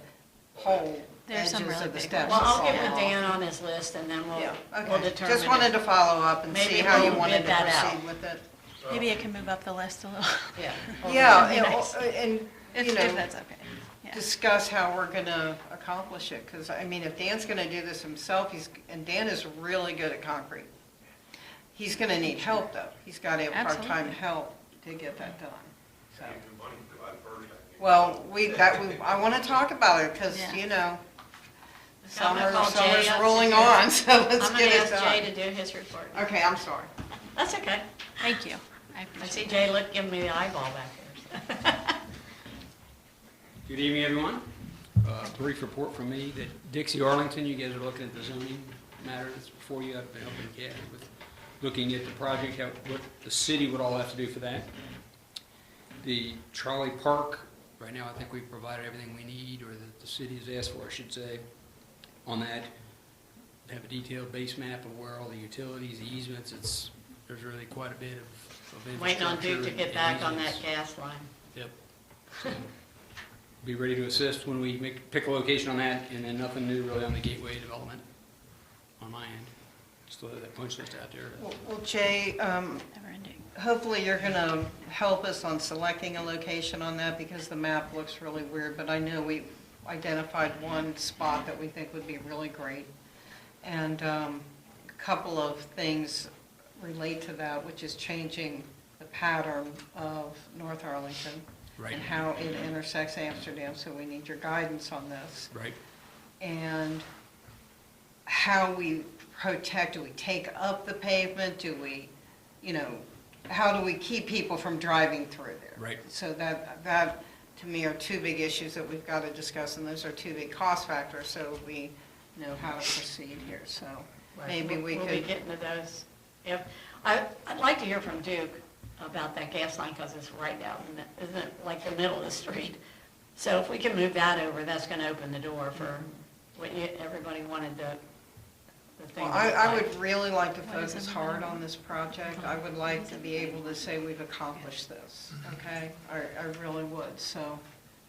whole
There's
edges
some really
of the
big
steps.
Well, I'll
fall
get with
off.
Dan on his list, and then
Yeah,
we'll
okay.
determine.
Just wanted to follow up and
Maybe
see how you
we'll
wanted
bid
to
that out.
proceed with it.
Maybe it can move up the list a little.
Yeah.
Yeah,
That'd be nice.
and,
If
you know,
that's okay. Yeah.
discuss how we're gonna accomplish it, because, I mean, if Dan's gonna do this himself, and Dan is really good at concrete. He's gonna need help, though. He's gotta have part-time
Absolutely.
help to get that done, so.
Give you money to go out first, I can-
Well, I wanna talk about it, because,
Yeah.
you know,
I'm gonna call Jay
summer's
up to
rolling
do-
on, so
I'm
let's
gonna
get it
ask Jay
done.
to do his report.
Okay, I'm sorry.
That's okay.
Thank you. I
I
appreciate
see
it.
Jay giving me the eyeball back there.
Good evening, everyone. Brief report from me that Dixie Arlington, you guys are looking at the zoning matter that's before you. I've been helping Kat with looking at the project, what the city would all have to do for that. The Charlie Park, right now, I think we've provided everything we need, or that the city has asked for, I should say, on that. Have a detailed base map of where all the utilities, the easements, there's really quite a bit of infrastructure.
Waiting on Duke to get
and
back on that
easements.
gas line.
Yep. So, be ready to assist when we pick a location on that, and then nothing new really on the gateway development on my end. Still have that punch list out there.
Well, Jay,
Never ending.
hopefully you're gonna help us on selecting a location on that, because the map looks really weird, but I know we identified one spot that we think would be really great. And a couple of things relate to that, which is changing the pattern of North Arlington
Right.
and how it intersects Amsterdam, so we need your guidance on this.
Right.
And how we protect, do we take up the pavement, do we, you know, how do we keep people from driving through there?
Right.
So that, to me, are two big issues that we've got to discuss, and those are two big cost factors, so we know how to proceed here, so maybe we
We'll be
could.
getting to those. If, I'd like to hear from Duke about that gas line, because it's right down, isn't it, like the middle of the street? So if we can move that over, that's gonna open the door for what everybody wanted the thing.
Well,
to look
I
like.
would really like to
What is
focus
it?
hard on this project. I would like to be able to say we've accomplished this, okay? I really would, so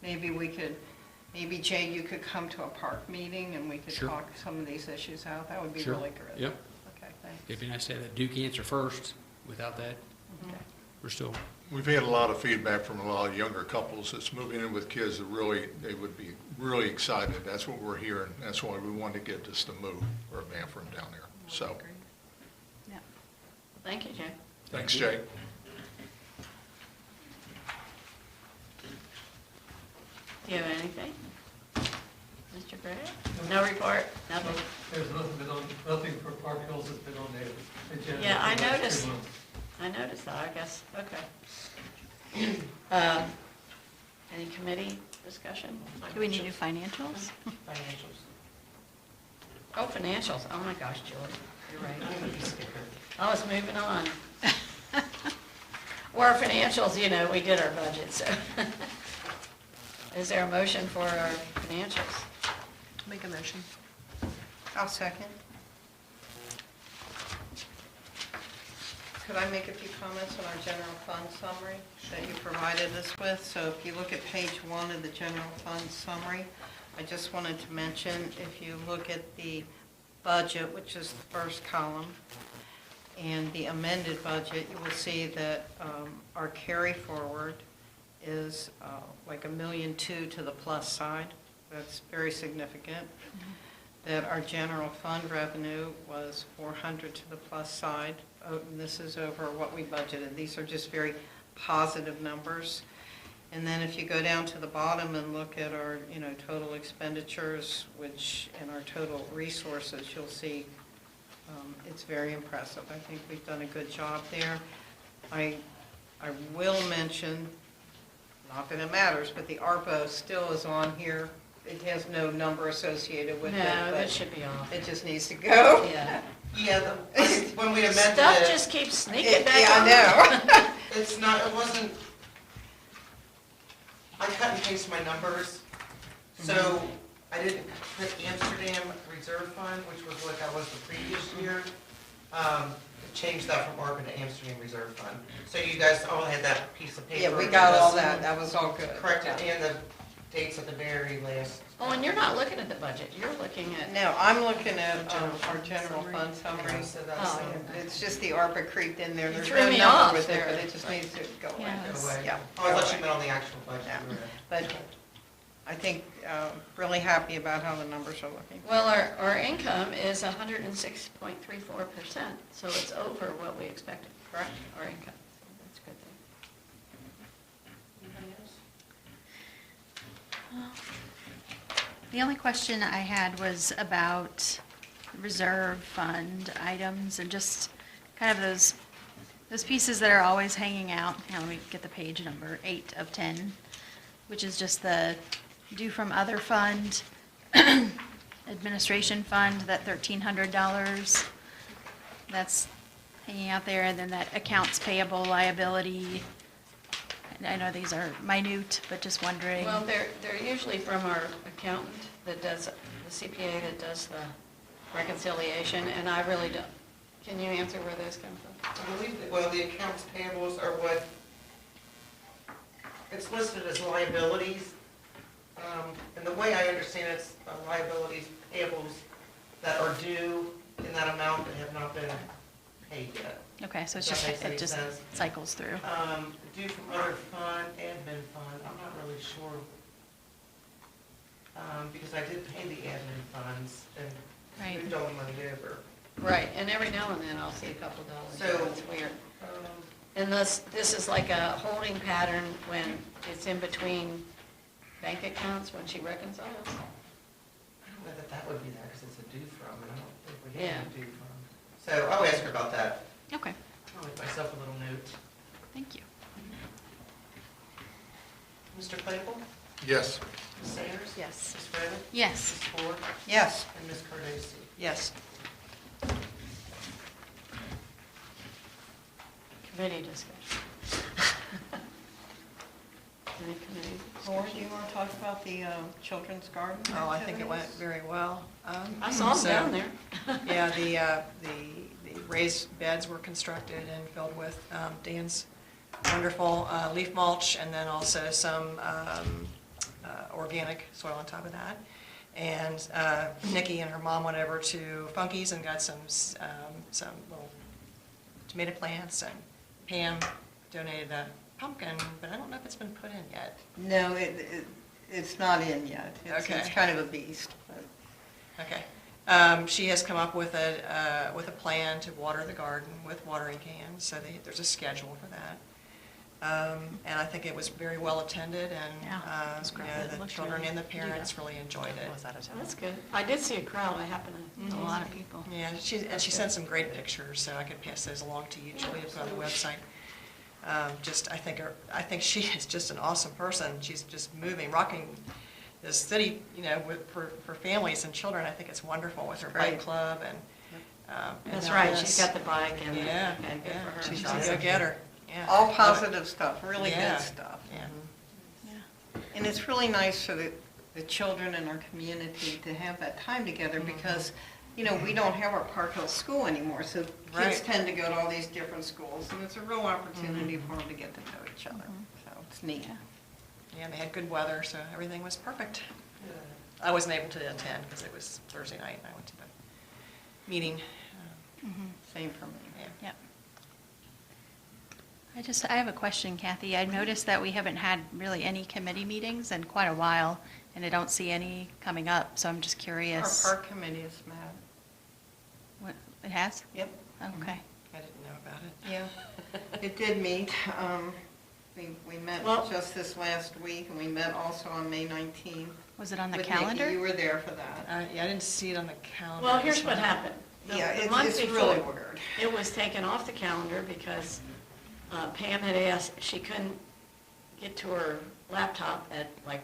maybe we could, maybe Jay, you could come to a park meeting and we could
Sure.
talk some of these issues out. That would be
Sure.
really good.
Yep.
Okay, thanks.
It'd be nice to have that Duke answer first. Without that, we're still,
We've had a lot of feedback from a lot of younger couples that's moving in with kids that really, they would be really excited. That's what we're hearing. That's why we wanted to get this to move, or Manfred down there. So,
Yeah.
Thank you, Jay.
thanks, Jay.
Do you have anything? Mr. Gray? No report? Nothing?
There's nothing for Park Hills that's been on the agenda.
Yeah, I
for the last 2
noticed.
months.
I noticed that, I guess, okay. Any committee discussion?
Do we need to do financials?
Oh, financials, oh my gosh, Julie, you're right. I was moving on. Well, our financials, you know, we did our budget, so. Is there a motion for our financials?
Make a motion.
I'll second. Could I make a few comments on our general fund summary that you provided us with? So if you look at page 1 of the general fund summary, I just wanted to mention, if you look at the budget, which is the first column, and the amended budget, you will see that our carry forward is like $1.2 million to the plus side. That's very significant. That our general fund revenue was 400 to the plus side. And this is over what we budgeted. These are just very positive numbers. And then if you go down to the bottom and look at our, you know, total expenditures, which, and our total resources, you'll see it's very impressive. I think we've done a good job there. I will mention, not that it matters, but the ARPA still is on here. It has no number associated with it.
No,
but
that should be off.
it just needs to go.
Yeah.
Yeah, when we amended it.
Stuff just keeps sneaking back on.
Yeah, I know.
It's not, it wasn't, I cut and paste my numbers, so I didn't put Amsterdam Reserve Fund, which was what that was the previous year. Changed that from ARPA to Amsterdam Reserve Fund. So you guys all had that piece of paper.
Yeah, we got all that, that was all good.
Corrected, and the dates at the very last.
Oh, and you're not looking at the budget, you're looking at,
No, I'm looking at our general fund summary.
So that's,
Oh,
It's just the ARPA creeped in there.
You
There's
threw
no
me
number
off
with it,
there.
but it just needs to go away.
Yeah.
go away.
Yeah.
Oh, I thought you meant on the actual budget.
Yeah.
You were-
But I think, really happy about how the numbers are looking.
well, our income is 106.34%, so it's over what we expected, correct? Our income, so that's a good thing. Anybody else?
The only question I had was about reserve fund items and just kind of those pieces that are always hanging out. Now, let me get the page number, 8 of 10, which is just the due from other fund, administration fund, that $1,300. That's hanging out there, and then that accounts payable liability. And I know these are minute, but just wondering.
Well, they're usually from our accountant that does, the CPA that does the reconciliation, and I really don't. Can you answer where those come from?
I believe, that- well, the accounts payables are what, it's listed as liabilities. And the way I understand it, it's liabilities, payables that are due in that amount that have not been paid yet.
Okay, so it's
Does
just,
that make any
it just
sense?
cycles through.
Due from other fund, admin fund, I'm not really sure. Because I did pay the admin funds and
Right.
moved all the money over.
Right, and every now and then I'll see a couple dollars,
So-
so it's weird. And this is like a holding pattern when it's in between bank accounts when she reconciles?
I don't know that that would be there because it's a due from, and I don't think we
Yeah.
have a due from. So I'll ask her about that.
Okay,
I'll make myself a little note.
thank you.
Mr. Claypool?
Yes.
Ms. Sayers?
Yes.
Ms. Fraley?
Yes.
Ms. Ford?
Yes.
And Ms. Cardosi?
Yes.
Committee discussion. Any committee?
Laura, do you want to talk about the children's garden?
Oh, I think it went
activities?
very well.
I saw them
So,
down there.
Yeah, the raised beds were constructed and filled with Dan's wonderful leaf mulch, and then also some organic soil on top of that. And Nikki and her mom went over to Funky's and got some little tomato plants, and Pam donated a pumpkin, but I don't know if it's been put in yet.
No, it's not in yet. It's
Okay.
kind of a beast, but.
Okay. She has come up with a plan to water the garden with watering cans, so there's a schedule for that. And I think it was very well attended, and
Yeah, it was great. It
the
looked
children
really-
and the parents really enjoyed it.
That's good. I did see a crowd, I happened to.
A lot of people.
Yeah, she sent some great pictures, so I could pass those along to you, Julie, to put on the website. I think she is just an awesome person. She's just rocking this city, for families and children. I think it's wonderful with her bike
Great.
club and.
That's
now
right,
this.
she's got the bike and.
Yeah,
and good
yeah,
for her.
she's
Awesome.
a go-getter, yeah.
All positive stuff, really
Yeah.
good stuff.
Yeah.
And it's really nice for the children in our community to have that time together because, we don't have our Park Hill School anymore, so kids
Right.
tend to go to all these different schools, and it's a real opportunity for them to get to know each other. So it's neat.
Yeah, they had good weather, so everything was perfect. I wasn't able to attend because it was Thursday night, and I went to the meeting.
Same for me.
Yeah.
Yep. I have a question, Kathy. I noticed that we haven't had really any committee meetings in quite a while, and I don't see any coming up, so I'm just
Our
curious.
park committee is mad.
What, it has?
Yep.
Okay.
I didn't know about it.
Yeah, it did meet. We met
Well-
just this last week, and we met also on May 19th.
Was it on the
with Nikki.
calendar?
You were there for that.
Yeah, I didn't see it on the calendar.
Well, here's what happened. The-
Yeah,
the
it's
month
it's
before,
really weird.
It was taken off the calendar because Pam had asked, she couldn't get to her laptop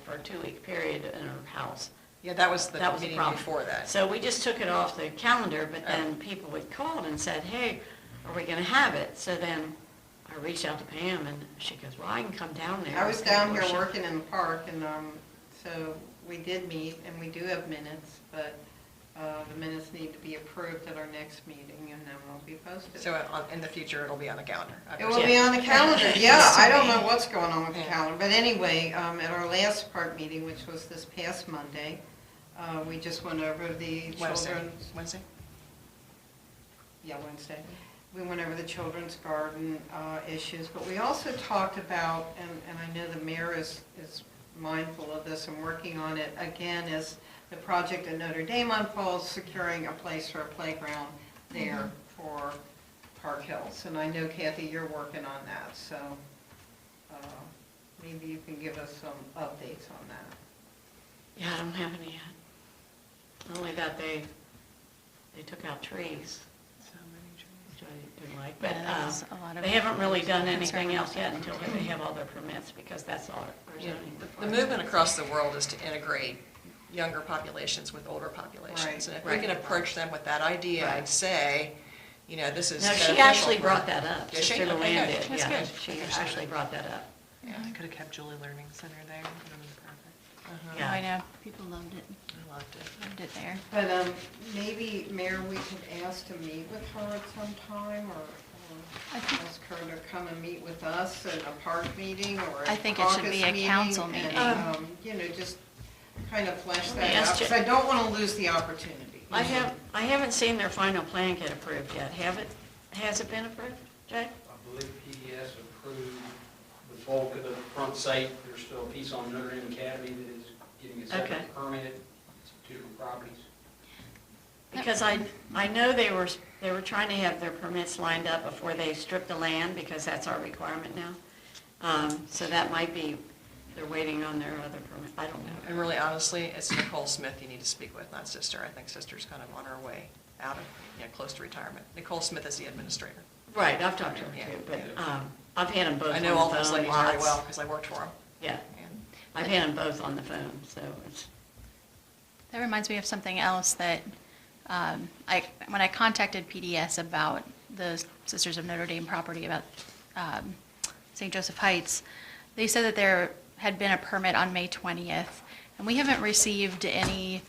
for a 2-week period in her house.
Yeah, that was the
That was the
meeting
problem.
before that.
So we just took it off the calendar, but then people would call and said, hey, are we going to have it? So then I reached out to Pam, and she goes, well, I can come down there.
I was
and
down here
worship."
working in the park, and so we did meet, and we do have minutes, but the minutes need to be approved at our next meeting, and then we'll be posted.
So in the future, it'll be on the calendar.
It will be on the calendar, yeah, I don't know what's going on with the calendar, but anyway, at our last park meeting, which was this past Monday, we just went over the children's.
Wednesday?
Yeah, Wednesday. We went over the children's garden issues, but we also talked about, and I know the mayor is mindful of this and working on it, again, is the project at Notre Dame on Falls, securing a place for a playground there for Park Hills. And I know Kathy, you're working on that, so maybe you can give us some updates on that.
Yeah, I don't have any yet. Only that they took out trees, which I didn't like. But
Yeah, that's a lot of
they haven't really done
concern
anything
about
else yet until they have all their permits, because that's all our
Yeah,
zoning.
the movement across the world is to integrate younger populations with older populations.
Right.
And if we
Right.
can approach them with that idea and
Right.
say, you know, this is
No, she
beneficial
actually
for-
brought that up.
Did she?
Sister
Okay,
Luann
good.
did,
That's
yeah.
good.
She
Okay.
actually brought that up.
Yeah.
I could have kept Julie Learning Center there. That would have been perfect.
Yeah.
I know, people loved it,
I loved it.
loved it there.
But maybe, Mayor, we could ask to meet with her at some time, or
I think-
ask her to come and meet with us at a park meeting or a
I think it should be
caucus
a council
and,
meeting.
you know, just kind of flesh
Let me
that
ask
out,
you-
because I don't want to lose the opportunity.
I haven't seen their final plan get approved yet. Has it been approved, Jay?
I believe PDS approved the bulk of the front site. There's still a piece on Notre Dame Academy that is getting a
Okay.
separate permit. It's two different properties.
Because I know they were trying to have their permits lined up before they strip the land, because that's our requirement now. So that might be, they're waiting on their other permit. I don't know.
And really honestly, it's Nicole Smith you need to speak with, not Sister. I think Sister's kind of on her way out of, close to retirement. Nicole Smith is the administrator.
Right, I've talked to her
Yeah.
too, but I've had them both
I
on
know
the
all those
phone
ladies very
lots.
well because I worked for them.
Yeah, I've had them both on the phone, so it's,
That reminds me of something else that, when I contacted PDS about the Sisters of Notre Dame property, about St. Joseph Heights, they said that there had been a permit on May 20th, and we haven't received any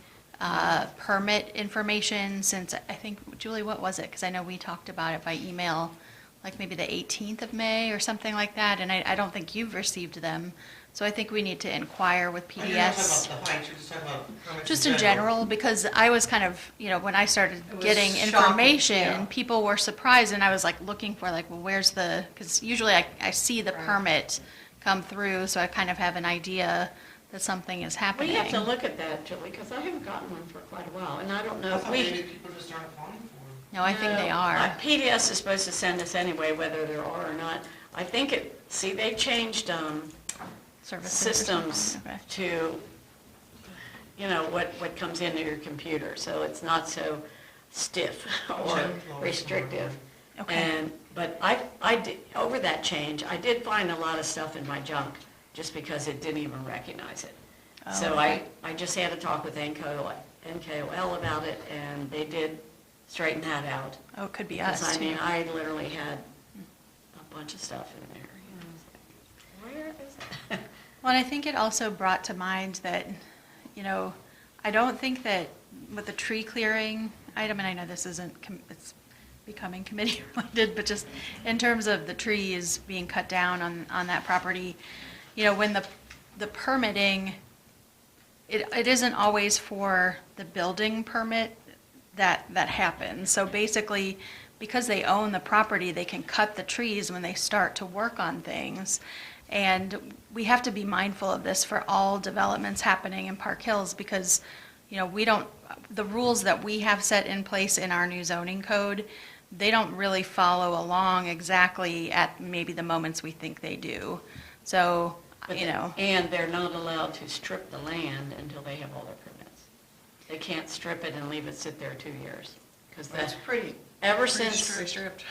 permit information since, I think, Julie, what was it? Because I know we talked about it by email, like maybe the 18th of May or something like that, and I don't think you've received them. So I think we need to inquire with
You're not
PDS.
talking about the heights, you're just talking about permits
Just in general, because I was kind of, when I started
It was
getting
shocking,
information,
yeah.
people were surprised, and I was like looking for like, well, where's the, because usually I see the
Right.
permit come through, so I kind of have an idea that something is happening.
we have to look at that, Julie, because I haven't gotten one for quite a while, and I don't know
I
if
thought
we.
maybe people just aren't applying for them.
No, I think they
No,
are.
PDS is supposed to send us anyway, whether there are or not. I think they changed
Services or something,
systems
okay.
to, what comes into your computer, so it's not so stiff or restrictive.
Okay.
But I did, over that change, I did find a lot of stuff in my junk, just because it didn't even recognize it.
Oh,
So
okay.
I just had to talk with NKOL about it, and they did straighten that out.
Oh, it could be
Because,
us
I mean,
too.
I literally had a bunch of stuff in there. Where is it?
Well, and I think it also brought to mind that, I don't think that with the tree clearing item, and I know this isn't, it's becoming committee related, but just in terms of the trees being cut down on that property, when the permitting, it isn't always for the building permit that happens. So basically, because they own the property, they can cut the trees when they start to work on things. And we have to be mindful of this for all developments happening in Park Hills, because, the rules that we have set in place in our new zoning code, they don't really follow along exactly at maybe the moments we think they do. So,
And they're not allowed to strip the land until they have all their permits. They can't strip it and leave it sit there 2 years. Because
That's pretty,
ever
Pretty
since,
stripped.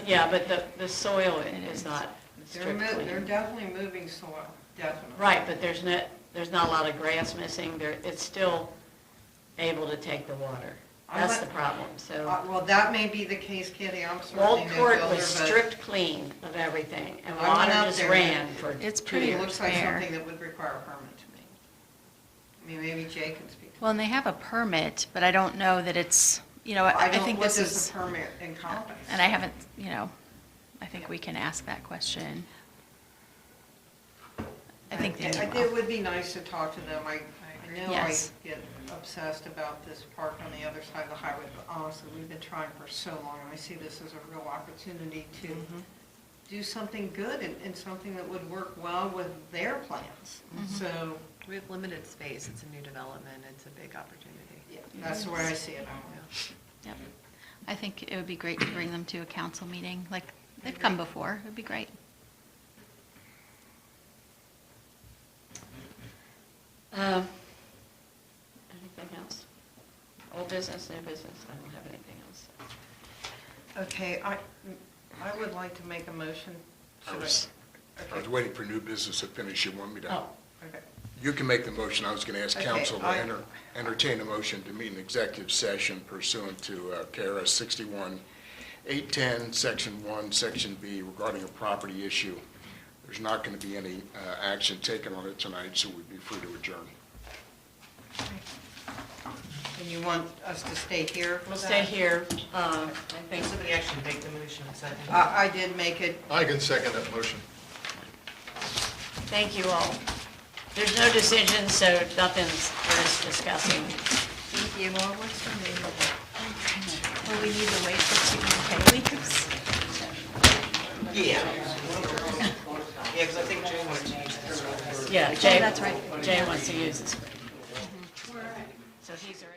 yeah, but the soil is not
they're
stripped
they're
clean.
definitely moving soil, definitely.
Right, but there's not a lot of grass missing. It's still able to take the water. That's the problem, so.
Well, that may be the case, Kitty, I'm
Walt
certainly no
Court
builder,
was
but
strict clean of everything, and
I went
water
out
just
there.
ran for
It's
2
pretty
it
years.
looks like
fair.
something that would require a permit to me. I mean, maybe Jay can speak to
Well, and they have a permit, but I don't know that it's, I think this
What does
is,
the permit encompass?
and I haven't, I think we can ask that question. I think they need
It would be nice to talk to them. I know I
Yes.
get obsessed about this park on the other side of the highway, but honestly, we've been trying for so long, and I see this as a real opportunity to do something good and something that would work well with their plans. So,
We have limited space, it's a new development, it's a big opportunity.
yeah, that's the way I see it.
Yep. I think it would be great to bring them to a council meeting, like they've come before. It'd be great.
Anything else? Old business, new business, I don't have anything else.
Okay, I would like to make a motion.
I
Should
was
Okay.
waiting for new business to finish. You want me to?
Oh,
Okay.
You can make the motion. I was going to ask
Okay,
council to
I-
entertain a motion to meet in executive session pursuant to KRS 61-810, Section 1, Section B, regarding a property issue. There's not going to be any action taken on it tonight, so we'd be free to adjourn.
And you want us to stay here for
we'll
that?
stay here, I think.
Somebody actually make the motion and second.
I did make it.
I can second that motion.
Thank you all. There's no decision, so nothing's worth discussing.
Thank you. Well, what's the name of it? Will we need to wait for TBNK leaves?
Yeah. Yeah, because I think Jay wanted to use this.
Yeah, Jay.
that's right.
Jay wants to use this. So he's already.